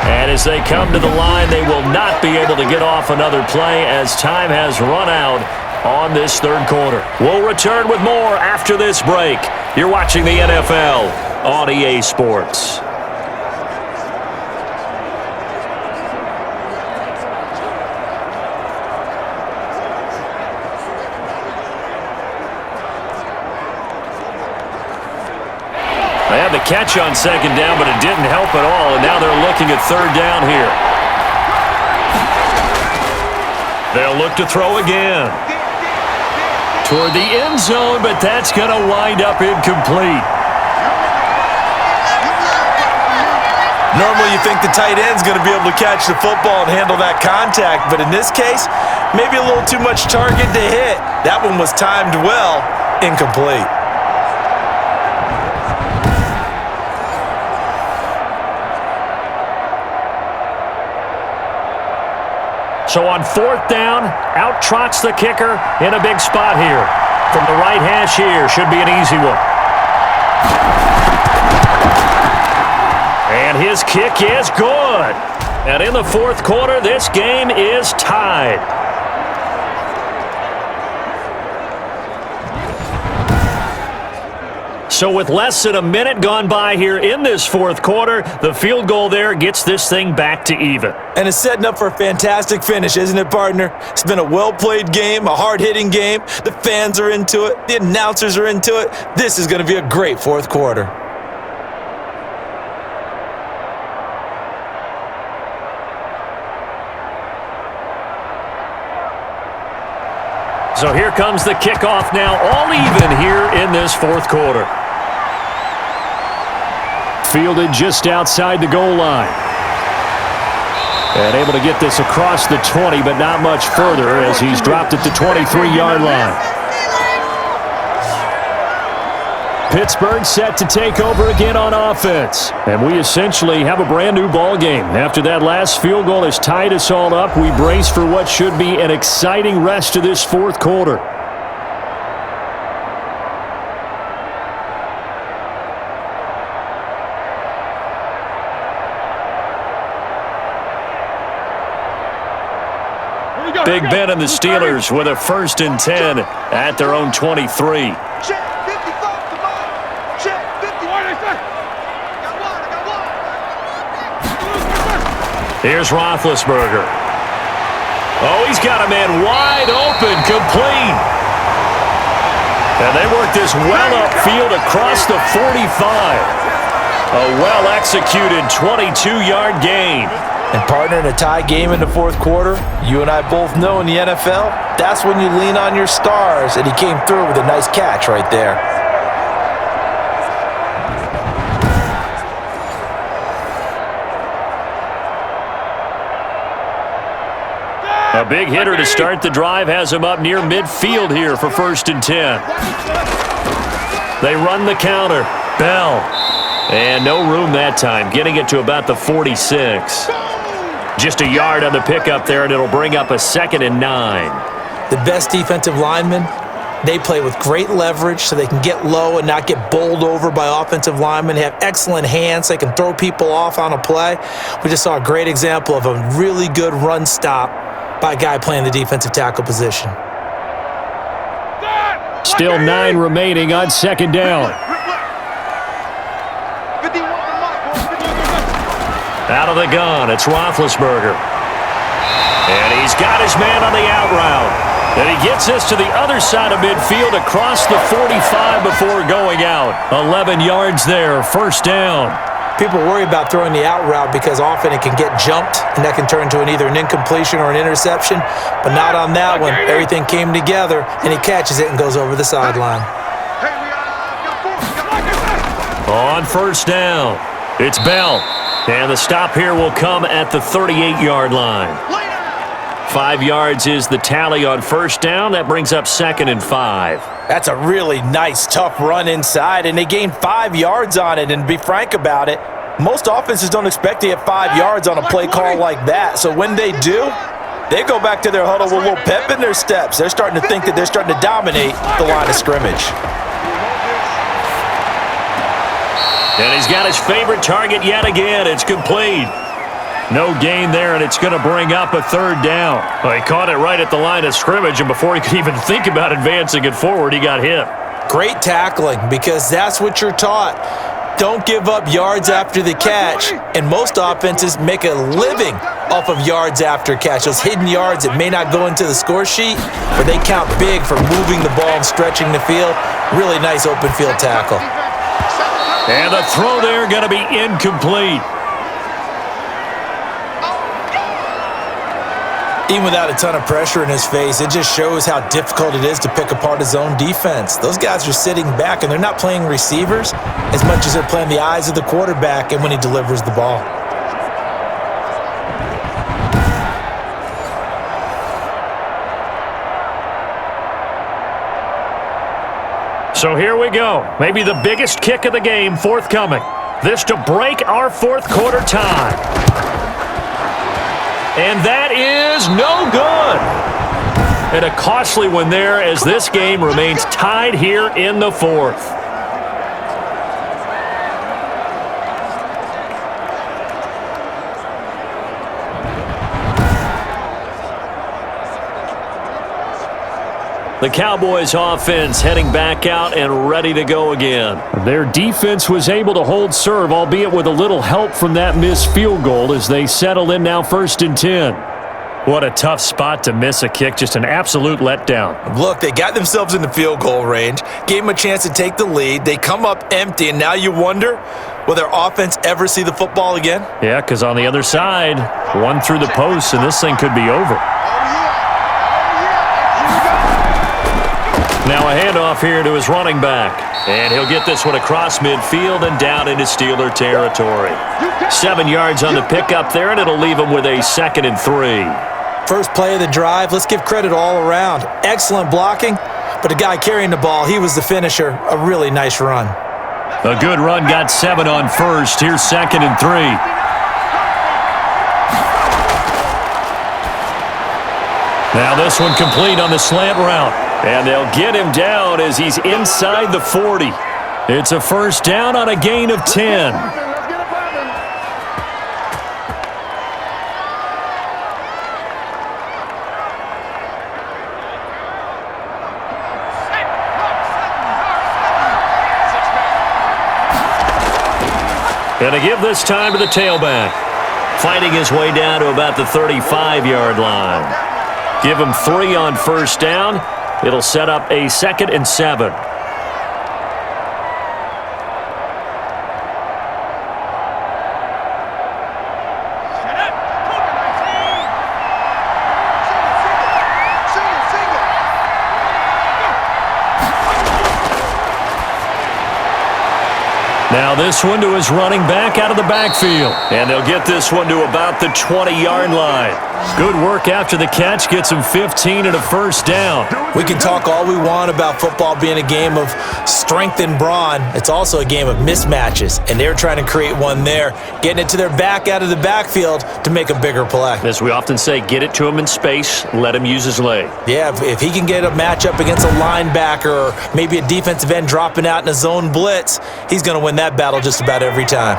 S6: And as they come to the line, they will not be able to get off another play as time has run out on this 3rd quarter. We'll return with more after this break. You're watching the NFL on EA Sports. They had the catch on 2nd down, but it didn't help at all, and now they're looking at 3rd down here. They'll look to throw again. Toward the end zone, but that's going to wind up incomplete.
S3: Normally you think the tight end's going to be able to catch the football and handle that contact, but in this case, maybe a little too much target to hit. That one was timed well, incomplete.
S6: So on 4th down, out trots the kicker in a big spot here. From the right hash here, should be an easy one. And his kick is good. And in the 4th quarter, this game is tied. So with less than a minute gone by here in this 4th quarter, the field goal there gets this thing back to even.
S3: And it's setting up for a fantastic finish, isn't it, partner? It's been a well-played game, a hard-hitting game. The fans are into it. The announcers are into it. This is going to be a great 4th quarter.
S6: So here comes the kickoff now, all even here in this fourth quarter. Fielded just outside the goal line. And able to get this across the 20, but not much further as he's dropped at the 23-yard line. Pittsburgh set to take over again on offense. And we essentially have a brand new ball game. After that last field goal has tied us all up, we brace for what should be an exciting rest of this fourth quarter. Big Ben and the Steelers with a 1st and 10 at their own 23. Here's Roethlisberger. Oh, he's got a man wide open, complete. And they work this well upfield across the 45. A well-executed 22-yard gain.
S3: And partner, in a tie game in the fourth quarter, you and I both know in the NFL, that's when you lean on your stars, and he came through with a nice catch right there.
S6: A big hitter to start the drive has him up near midfield here for 1st and 10. They run the counter. Bell. And no room that time, getting it to about the 46. Just a yard on the pickup there, and it'll bring up a 2nd and 9.
S3: The best defensive linemen, they play with great leverage so they can get low and not get bowled over by offensive linemen. They have excellent hands. They can throw people off on a play. We just saw a great example of a really good run stop by a guy playing the defensive tackle position.
S2: Still 9 remaining on 2nd down.
S6: Out of the gun, it's Roethlisberger. And he's got his man on the out route. And he gets this to the other side of midfield across the 45 before going out. 11 yards there, 1st down.
S3: People worry about throwing the out route because often it can get jumped, and that can turn into either an incompletion or an interception. But not on that one. Everything came together, and he catches it and goes over the sideline.
S6: On 1st down, it's Bell. And the stop here will come at the 38-yard line. 5 yards is the tally on 1st down. That brings up 2nd and 5.
S3: That's a really nice, tough run inside, and they gained 5 yards on it. And to be frank about it, most offenses don't expect to get 5 yards on a play call like that. So when they do, they go back to their huddle with a little pep in their steps. They're starting to think that they're starting to dominate the line of scrimmage.
S6: And he's got his favorite target yet again. It's complete. No gain there, and it's going to bring up a 3rd down. Well, he caught it right at the line of scrimmage, and before he could even think about advancing it forward, he got hit.
S3: Great tackling, because that's what you're taught. Don't give up yards after the catch, and most offenses make a living off of yards after catch. Those hidden yards that may not go into the score sheet, but they count big for moving the ball and stretching the field. Really nice open field tackle.
S6: And the throw there going to be incomplete.
S3: Even without a ton of pressure in his face, it just shows how difficult it is to pick apart his own defense. Those guys are sitting back, and they're not playing receivers as much as they're playing the eyes of the quarterback and when he delivers the ball.
S6: So here we go. Maybe the biggest kick of the game forthcoming. This to break our fourth quarter tie. And that is no good. And a costly one there as this game remains tied here in the fourth. The Cowboys offense heading back out and ready to go again.
S2: Their defense was able to hold serve, albeit with a little help from that missed field goal as they settle in now 1st and 10.
S6: What a tough spot to miss a kick, just an absolute letdown.
S3: Look, they got themselves in the field goal range, gave them a chance to take the lead. They come up empty, and now you wonder, will their offense ever see the football again?
S6: Yeah, because on the other side, one through the post, and this thing could be over. Now a handoff here to his running back. And he'll get this one across midfield and down into Steeler territory. 7 yards on the pickup there, and it'll leave him with a 2nd and 3.
S3: First play of the drive, let's give credit all around. Excellent blocking, but the guy carrying the ball, he was the finisher. A really nice run.
S2: A good run got 7 on first. Here's 2nd and 3. Now this one complete on the slant route. And they'll get him down as he's inside the 40. It's a first down on a gain of 10.
S6: And to give this time to the tailback. Fighting his way down to about the 35-yard line. Give him 3 on first down. It'll set up a 2nd and 7.
S2: Now this one to his running back out of the backfield. And they'll get this one to about the 20-yard line. Good work after the catch. Gets him 15 and a first down.
S3: We can talk all we want about football being a game of strength and brawn. It's also a game of mismatches, and they're trying to create one there, getting it to their back out of the backfield to make a bigger play.
S6: As we often say, get it to him in space, let him use his leg.
S3: Yeah, if he can get a matchup against a linebacker or maybe a defensive end dropping out in a zone blitz, he's going to win that battle just about every time.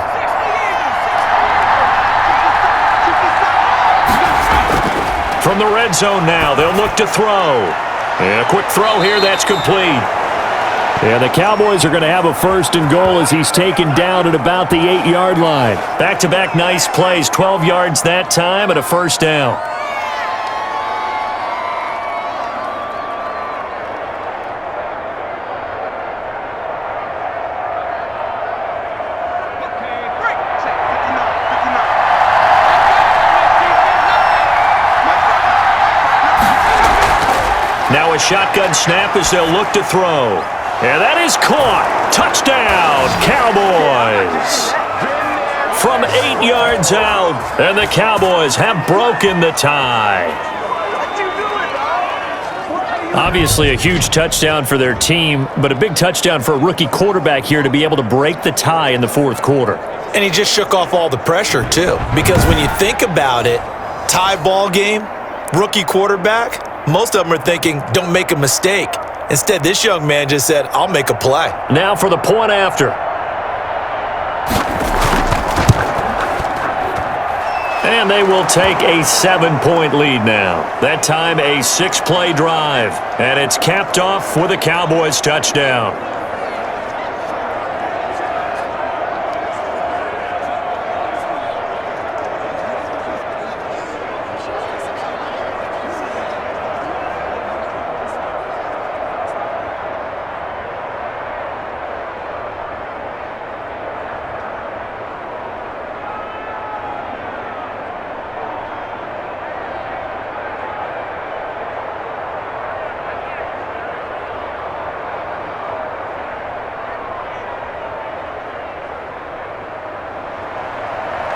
S6: From the red zone now, they'll look to throw. And a quick throw here, that's complete.
S2: And the Cowboys are going to have a 1st and goal as he's taken down at about the 8-yard line.
S6: Back-to-back nice plays, 12 yards that time and a first down. Now a shotgun snap as they'll look to throw. And that is caught. Touchdown, Cowboys. From 8 yards out, and the Cowboys have broken the tie.
S2: Obviously a huge touchdown for their team, but a big touchdown for a rookie quarterback here to be able to break the tie in the 4th quarter.
S3: And he just shook off all the pressure, too. Because when you think about it, tie ball game, rookie quarterback, most of them are thinking, don't make a mistake. Instead, this young man just said, I'll make a play.
S6: Now for the point after. And they will take a 7-point lead now. That time a 6-play drive. And it's capped off with a Cowboys touchdown.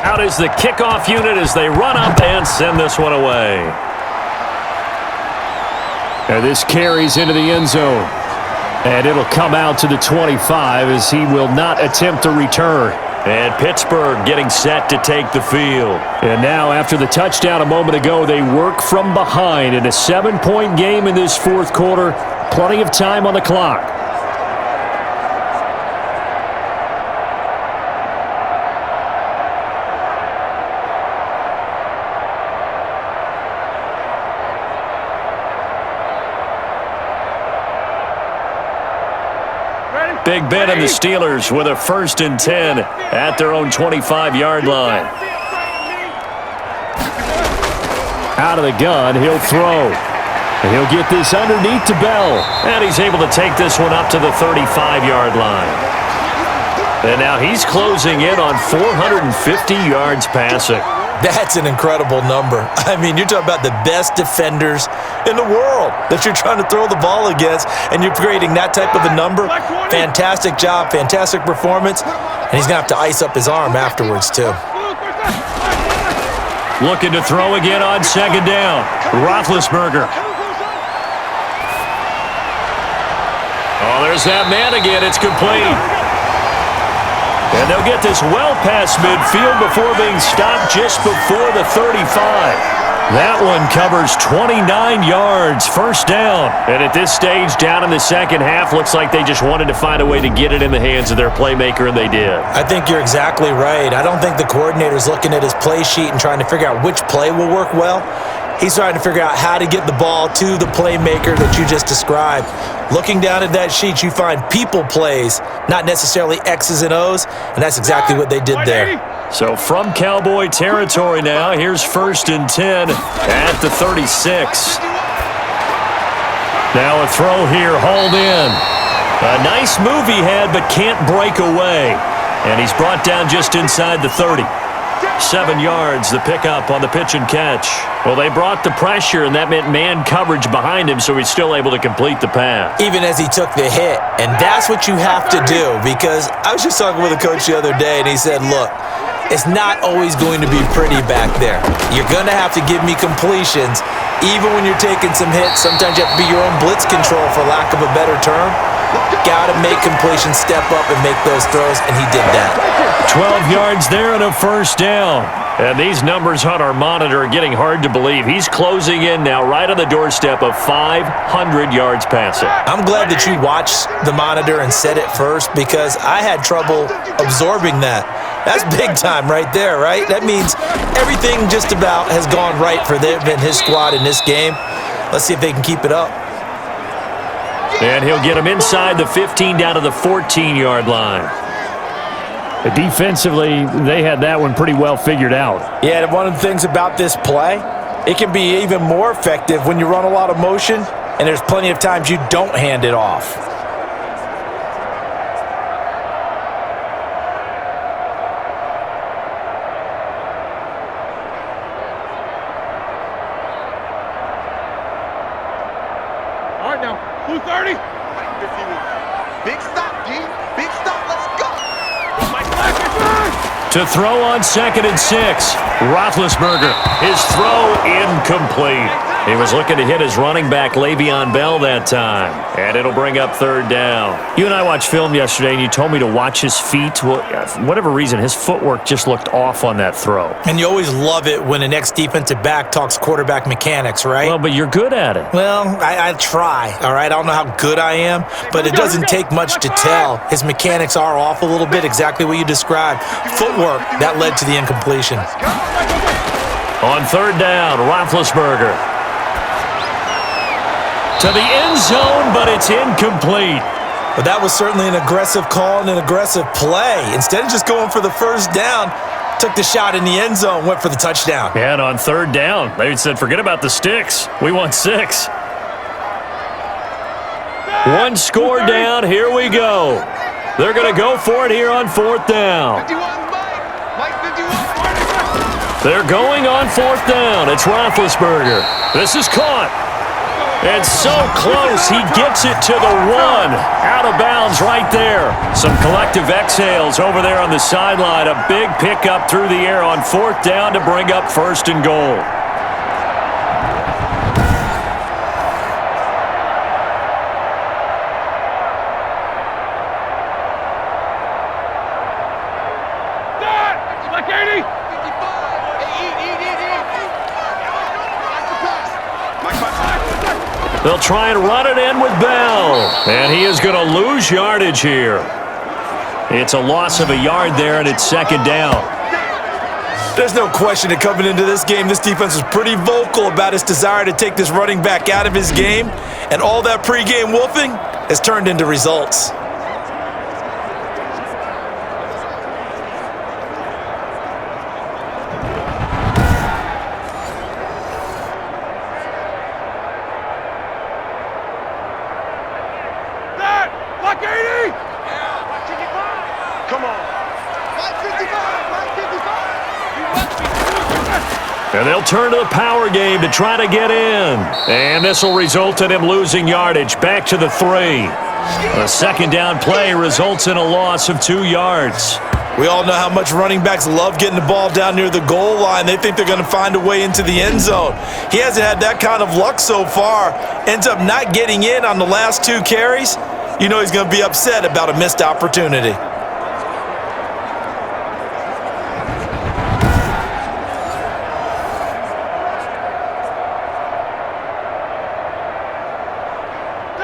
S6: Out is the kickoff unit as they run up and send this one away.
S2: And this carries into the end zone. And it'll come out to the 25 as he will not attempt to return.
S6: And Pittsburgh getting set to take the field.
S2: And now after the touchdown a moment ago, they work from behind in a 7-point game in this 4th quarter. Plenty of time on the clock.
S6: Big Ben and the Steelers with a 1st and 10 at their own 25-yard line.
S2: Out of the gun, he'll throw. And he'll get this underneath to Bell.
S6: And he's able to take this one up to the 35-yard line. And now he's closing in on 450 yards passing.
S3: That's an incredible number. I mean, you're talking about the best defenders in the world that you're trying to throw the ball against, and you're creating that type of a number. Fantastic job, fantastic performance, and he's going to have to ice up his arm afterwards, too.
S2: Looking to throw again on second down. Roethlisberger. Oh, there's that man again. It's complete. And they'll get this well past midfield before being stopped just before the 35. That one covers 29 yards, first down. And at this stage, down in the second half, looks like they just wanted to find a way to get it in the hands of their playmaker, and they did.
S3: I think you're exactly right. I don't think the coordinator's looking at his play sheet and trying to figure out which play will work well. He's trying to figure out how to get the ball to the playmaker that you just described. Looking down at that sheet, you find people plays, not necessarily X's and O's, and that's exactly what they did there.
S2: So from Cowboy territory now, here's 1st and 10 at the 36. Now a throw here, hauled in. A nice move he had, but can't break away. And he's brought down just inside the 30. 7 yards, the pickup on the pitch and catch. Well, they brought the pressure, and that meant man coverage behind him, so he's still able to complete the pass.
S3: Even as he took the hit, and that's what you have to do, because I was just talking with a coach the other day, and he said, look, it's not always going to be pretty back there. You're going to have to give me completions. Even when you're taking some hits, sometimes you have to be your own blitz control, for lack of a better term. Got to make completions, step up, and make those throws, and he did that.
S2: 12 yards there and a first down. And these numbers on our monitor are getting hard to believe. He's closing in now right on the doorstep of 500 yards passing.
S3: I'm glad that you watched the monitor and said it first, because I had trouble absorbing that. That's big time right there, right? That means everything just about has gone right for them and his squad in this game. Let's see if they can keep it up.
S2: And he'll get him inside the 15 down to the 14-yard line.
S7: Defensively, they had that one pretty well figured out.
S3: Yeah, and one of the things about this play, it can be even more effective when you run a lot of motion, and there's plenty of times you don't hand it off.
S4: All right, now, 230. Big stop, G. Big stop. Let's go.
S2: To throw on 2nd and 6, Roethlisberger. His throw incomplete. He was looking to hit his running back, Le'Veon Bell, that time. And it'll bring up 3rd down. You and I watched film yesterday, and you told me to watch his feet. Well, for whatever reason, his footwork just looked off on that throw.
S3: And you always love it when an ex-defensive back talks quarterback mechanics, right?
S2: Well, but you're good at it.
S3: Well, I try, all right? I don't know how good I am, but it doesn't take much to tell. His mechanics are off a little bit, exactly what you described. Footwork, that led to the incompletion.
S2: On 3rd down, Roethlisberger. To the end zone, but it's incomplete.
S3: But that was certainly an aggressive call and an aggressive play. Instead of just going for the first down, took the shot in the end zone, went for the touchdown.
S2: And on 3rd down, they said, forget about the sticks. We want 6. One score down. Here we go. They're going to go for it here on 4th down. They're going on 4th down. It's Roethlisberger. This is caught. And so close, he gets it to the 1. Out of bounds right there. Some collective exhales over there on the sideline. A big pickup through the air on 4th down to bring up 1st and goal. They'll try and run it in with Bell. And he is going to lose yardage here. It's a loss of a yard there, and it's 2nd down.
S3: There's no question that coming into this game, this defense was pretty vocal about its desire to take this running back out of his game. And all that pregame wolfing has turned into results.
S6: And they'll turn to the power game to try to get in. And this will result in him losing yardage. Back to the 3. A second down play results in a loss of 2 yards.
S3: We all know how much running backs love getting the ball down near the goal line. They think they're going to find a way into the end zone. He hasn't had that kind of luck so far. Ends up not getting in on the last 2 carries. You know he's going to be upset about a missed opportunity.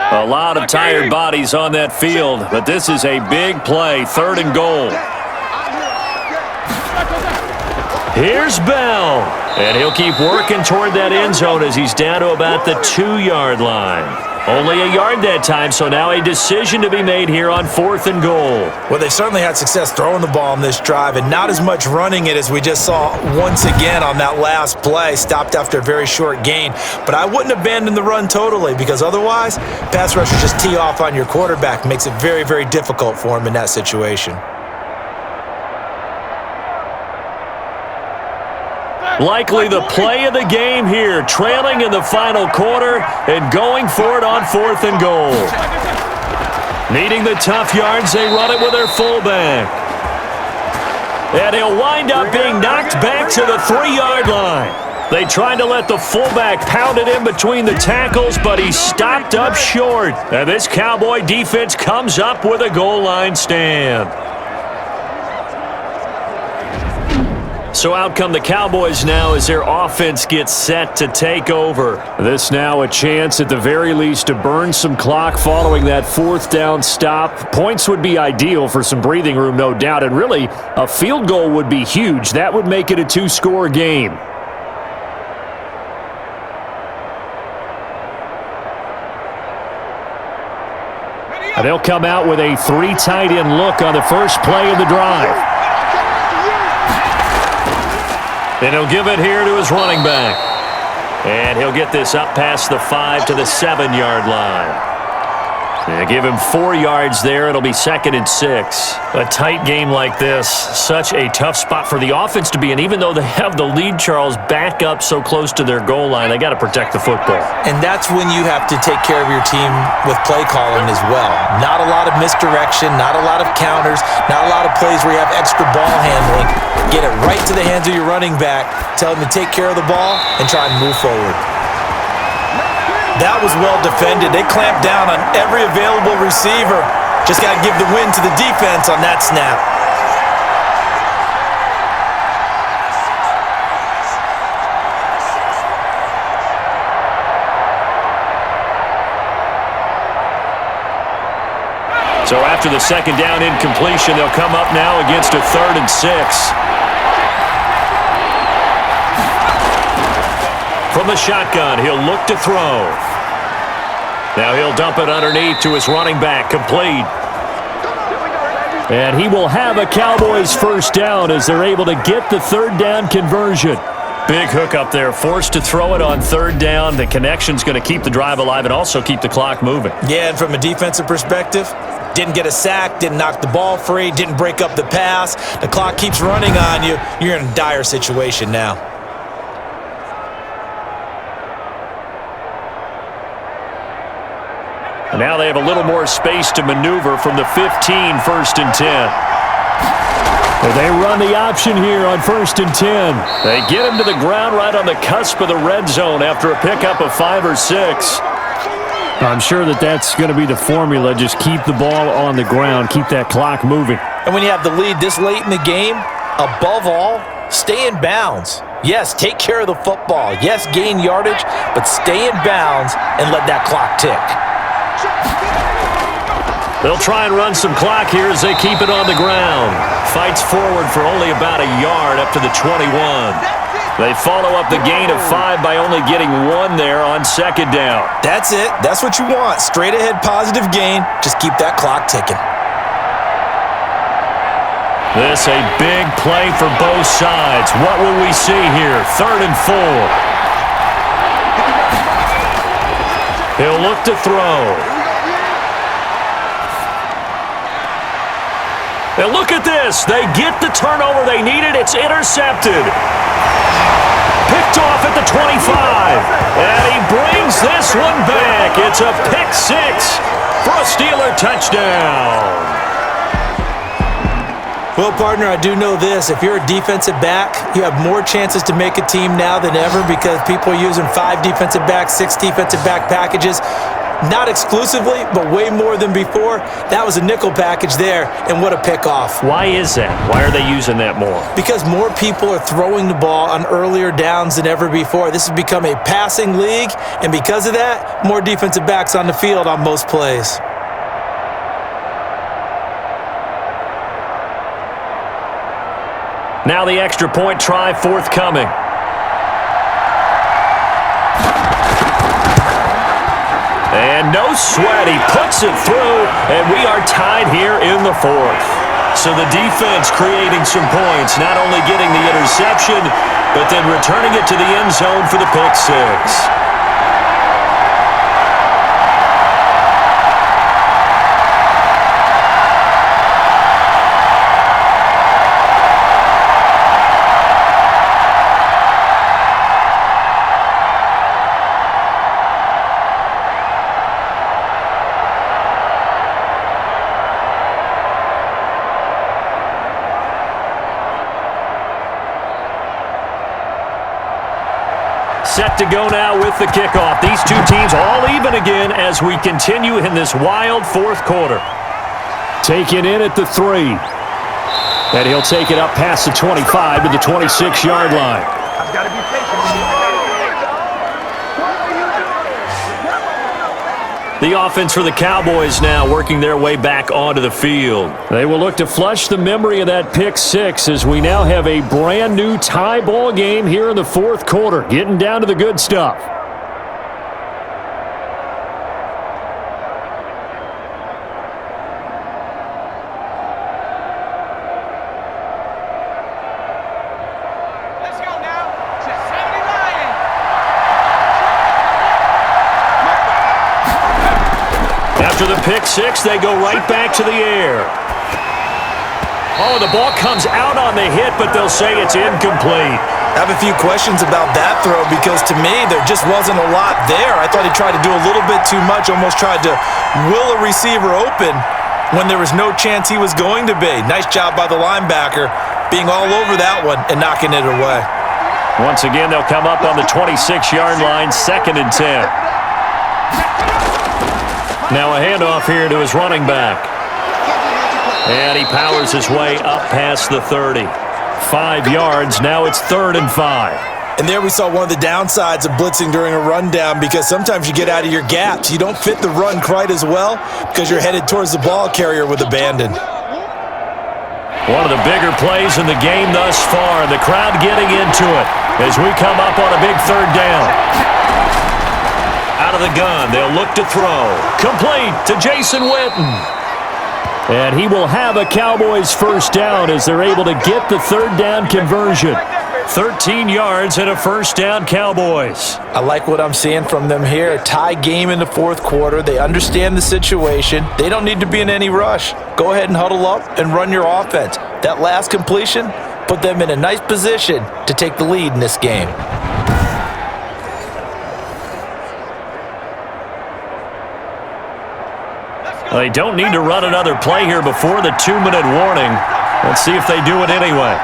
S6: A lot of tired bodies on that field, but this is a big play, 3rd and goal. Here's Bell, and he'll keep working toward that end zone as he's down to about the 2-yard line. Only a yard that time, so now a decision to be made here on 4th and goal.
S3: Well, they certainly had success throwing the ball on this drive and not as much running it as we just saw once again on that last play. Stopped after a very short gain. But I wouldn't abandon the run totally because otherwise, pass rushers just tee off on your quarterback. Makes it very, very difficult for him in that situation.
S6: Likely the play of the game here, trailing in the final quarter and going for it on 4th and goal. Needing the tough yards, they run it with their fullback. And he'll wind up being knocked back to the 3-yard line. They tried to let the fullback pound it in between the tackles, but he stopped up short. And this Cowboy defense comes up with a goal line stand. So out come the Cowboys now as their offense gets set to take over.
S7: This now a chance at the very least to burn some clock following that 4th down stop. Points would be ideal for some breathing room, no doubt. And really, a field goal would be huge. That would make it a 2-score game. And they'll come out with a 3 tight end look on the first play of the drive.
S6: And he'll give it here to his running back. And he'll get this up past the 5 to the 7-yard line. And give him 4 yards there. It'll be 2nd and 6. A tight game like this, such a tough spot for the offense to be in. Even though they have the lead, Charles, back up so close to their goal line, they got to protect the football.
S3: And that's when you have to take care of your team with play calling as well. Not a lot of misdirection, not a lot of counters, not a lot of plays where you have extra ball handling. Get it right to the hands of your running back, tell him to take care of the ball, and try and move forward. That was well defended. They clamped down on every available receiver. Just got to give the win to the defense on that snap.
S6: So after the 2nd down incompletion, they'll come up now against a 3rd and 6. From the shotgun, he'll look to throw. Now he'll dump it underneath to his running back, complete.
S7: And he will have a Cowboys 1st down as they're able to get the 3rd down conversion.
S6: Big hook up there, forced to throw it on 3rd down. The connection's going to keep the drive alive and also keep the clock moving.
S3: Yeah, and from a defensive perspective, didn't get a sack, didn't knock the ball free, didn't break up the pass. The clock keeps running on you. You're in a dire situation now.
S6: Now they have a little more space to maneuver from the 15, 1st and 10.
S7: And they run the option here on 1st and 10.
S6: They get him to the ground right on the cusp of the red zone after a pickup of 5 or 6.
S7: I'm sure that's going to be the formula. Just keep the ball on the ground, keep that clock moving.
S3: And when you have the lead this late in the game, above all, stay in bounds. Yes, take care of the football. Yes, gain yardage, but stay in bounds and let that clock tick.
S6: They'll try and run some clock here as they keep it on the ground. Fights forward for only about a yard up to the 21. They follow up the gain of 5 by only getting 1 there on 2nd down.
S3: That's it. That's what you want. Straight ahead positive gain. Just keep that clock ticking.
S6: This a big play for both sides. What will we see here? 3rd and 4. He'll look to throw. And look at this. They get the turnover they needed. It's intercepted. the 25. And he brings this one back. It's a pick six for a Steeler touchdown.
S3: Well, partner, I do know this. If you're a defensive back, you have more chances to make a team now than ever because people are using 5 defensive backs, 6 defensive back packages. Not exclusively, but way more than before. That was a nickel package there, and what a pickoff.
S6: Why is that? Why are they using that more?
S3: Because more people are throwing the ball on earlier downs than ever before. This has become a passing league, and because of that, more defensive backs on the field on most plays.
S6: Now the extra point try forthcoming. And no sweat, he puts it through, and we are tied here in the fourth. So the defense creating some points, not only getting the interception, but then returning it to the end zone for the pick six. Set to go now with the kickoff. These two teams all even again as we continue in this wild fourth quarter.
S7: Taken in at the 3. And he'll take it up past the 25 to the 26-yard line.
S4: I've got to be patient.
S6: The offense for the Cowboys now working their way back onto the field.
S7: They will look to flush the memory of that pick six as we now have a brand new tie ball game here in the fourth quarter, getting down to the good stuff.
S4: Let's go now. To 79.
S6: After the pick six, they go right back to the air. Oh, the ball comes out on the hit, but they'll say it's incomplete.
S3: I have a few questions about that throw because to me there just wasn't a lot there. I thought he tried to do a little bit too much, almost tried to will a receiver open when there was no chance he was going to be. Nice job by the linebacker being all over that one and knocking it away.
S6: Once again, they'll come up on the 26-yard line, 2nd and 10. Now a handoff here to his running back. And he powers his way up past the 30. 5 yards, now it's 3rd and 5.
S3: And there we saw one of the downsides of blitzing during a rundown because sometimes you get out of your gaps. You don't fit the run quite as well because you're headed towards the ball carrier with abandon.
S6: One of the bigger plays in the game thus far. The crowd getting into it as we come up on a big 3rd down. Out of the gun, they'll look to throw. Complete to Jason Witten.
S7: And he will have a Cowboys first down as they're able to get the 3rd down conversion.
S6: 13 yards and a first down, Cowboys.
S3: I like what I'm seeing from them here. A tie game in the fourth quarter. They understand the situation. They don't need to be in any rush. Go ahead and huddle up and run your offense. That last completion put them in a nice position to take the lead in this game.
S6: They don't need to run another play here before the 2-minute warning. Let's see if they do it anyway.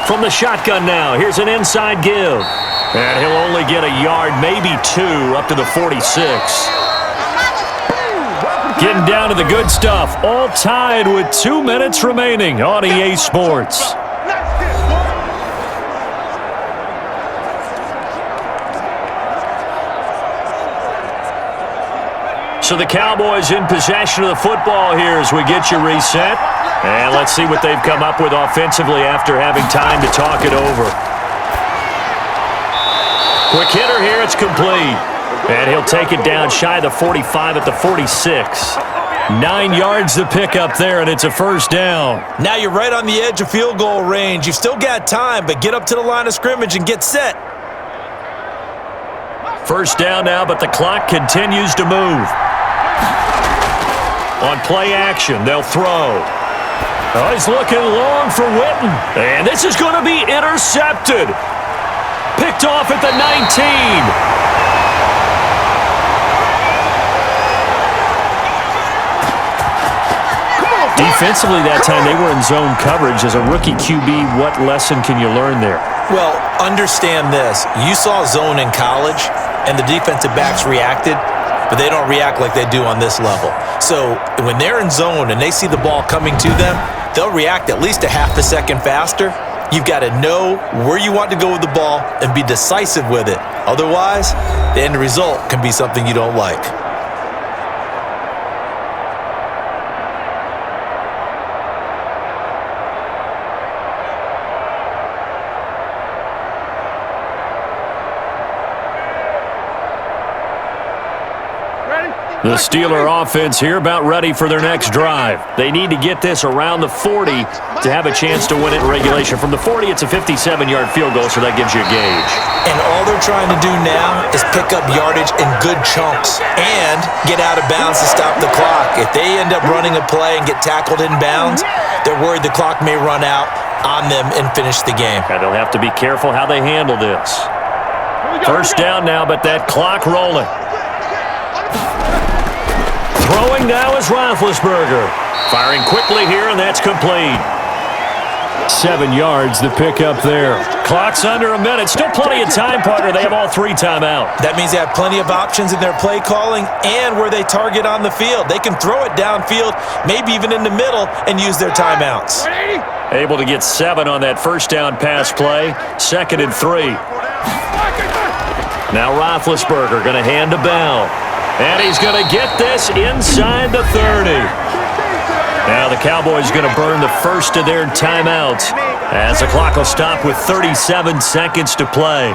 S6: From the shotgun now, here's an inside give. And he'll only get a yard, maybe 2, up to the 46. Getting down to the good stuff, all tied with 2 minutes remaining on EA Sports. So the Cowboys in possession of the football here as we get you reset. And let's see what they've come up with offensively after having time to talk it over. Quick hitter here, it's complete. And he'll take it down shy of the 45 at the 46. 9 yards to pick up there, and it's a first down.
S3: Now you're right on the edge of field goal range. You've still got time, but get up to the line of scrimmage and get set.
S6: First down now, but the clock continues to move. On play action, they'll throw. Oh, he's looking long for Witten. And this is going to be intercepted. picked off at the 19. Defensively that time, they were in zone coverage. As a rookie QB, what lesson can you learn there?
S3: Well, understand this. You saw zone in college, and the defensive backs reacted, but they don't react like they do on this level. So when they're in zone and they see the ball coming to them, they'll react at least a half a second faster. You've got to know where you want to go with the ball and be decisive with it. Otherwise, the end result can be something you don't like.
S6: The Steeler offense here about ready for their next drive. They need to get this around the 40 to have a chance to win it in regulation. From the 40, it's a 57-yard field goal, so that gives you a gauge.
S3: And all they're trying to do now is pick up yardage in good chunks and get out of bounds to stop the clock. If they end up running a play and get tackled in bounds, they're worried the clock may run out on them and finish the game.
S6: And they'll have to be careful how they handle this. First down now, but that clock rolling. Throwing now is Roethlisberger. Firing quickly here, and that's complete.
S7: 7 yards, the pickup there.
S6: Clock's under a minute. Still plenty of time, partner. They have all three timeout.
S3: That means they have plenty of options in their play calling and where they target on the field. They can throw it downfield, maybe even in the middle, and use their timeouts.
S6: Able to get 7 on that first down pass play. 2nd and 3. Now Roethlisberger going to hand to Bell. And he's going to get this inside the 30. Now the Cowboys going to burn the first of their timeouts as the clock will stop with 37 seconds to play.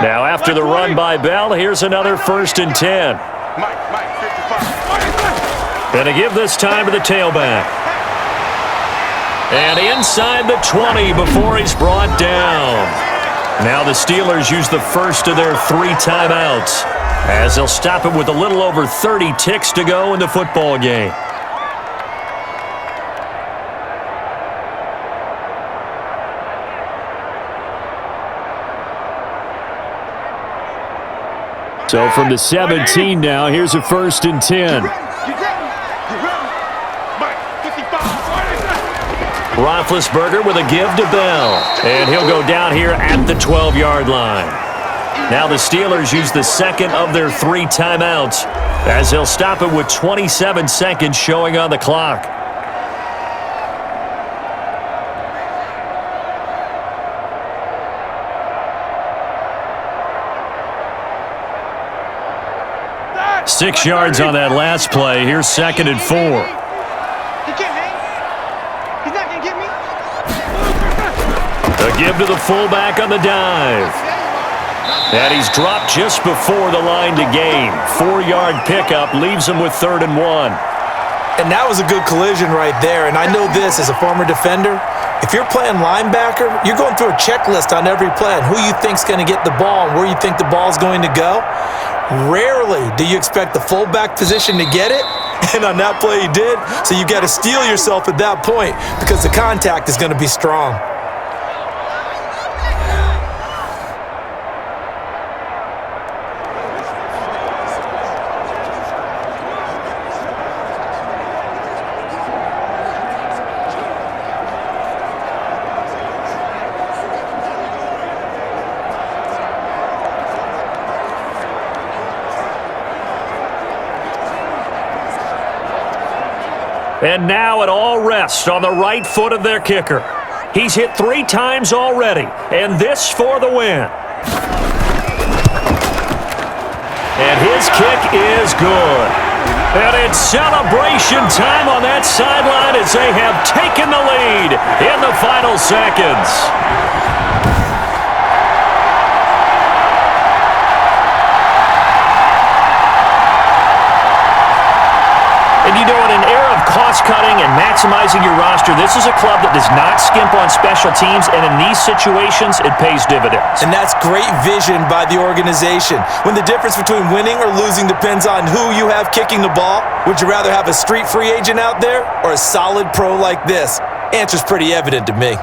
S6: Now after the run by Bell, here's another 1st and 10. Going to give this time to the tailback. And inside the 20 before he's brought down. Now the Steelers use the first of their 3 timeouts as they'll stop it with a little over 30 ticks to go in the football game.
S7: So from the 17 now, here's a 1st and 10.
S6: Roethlisberger with a give to Bell. And he'll go down here at the 12-yard line. Now the Steelers use the 2nd of their 3 timeouts as they'll stop it with 27 seconds showing on the clock. Six yards on that last play. Here's 2nd and 4. The give to the fullback on the dive. And he's dropped just before the line to gain. 4-yard pickup leaves him with 3rd and 1.
S3: And that was a good collision right there. And I know this as a former defender. If you're playing linebacker, you're going through a checklist on every play and who you think's going to get the ball and where you think the ball's going to go. Rarely do you expect the fullback position to get it. And on that play he did. So you got to steel yourself at that point because the contact is going to be strong.
S6: And now it all rests on the right foot of their kicker. He's hit 3 times already, and this for the win. And his kick is good. And it's celebration time on that sideline as they have taken the lead in the final seconds. And you know, in an era of cost-cutting and maximizing your roster, this is a club that does not skimp on special teams, and in these situations, it pays dividends.
S3: And that's great vision by the organization. When the difference between winning or losing depends on who you have kicking the ball, would you rather have a street free agent out there or a solid pro like this? Answer's pretty evident to me.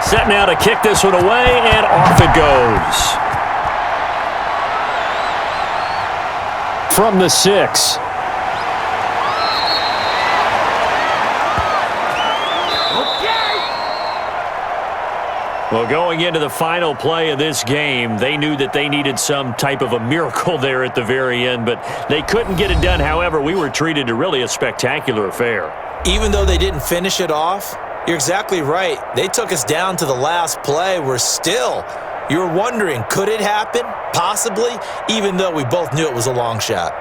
S6: Set now to kick this one away, and off it goes.
S7: From the 6.
S6: Well, going into the final play of this game, they knew that they needed some type of a miracle there at the very end, but they couldn't get it done. However, we were treated to really a spectacular affair.
S3: Even though they didn't finish it off, you're exactly right. They took us down to the last play. You're wondering, could it happen? Possibly, even though we both knew it was a long shot.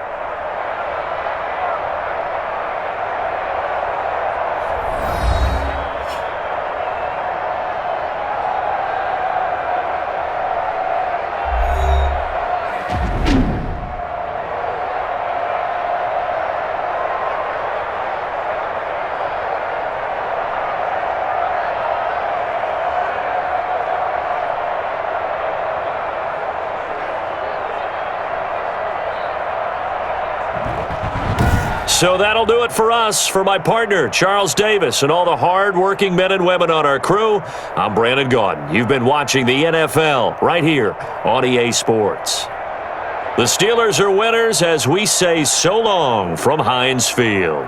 S6: So that'll do it for us. For my partner, Charles Davis, and all the hard-working men and women on our crew, I'm Brandon Gaudin. You've been watching the NFL right here on EA Sports. The Steelers are winners as we say so long from Heinz Field.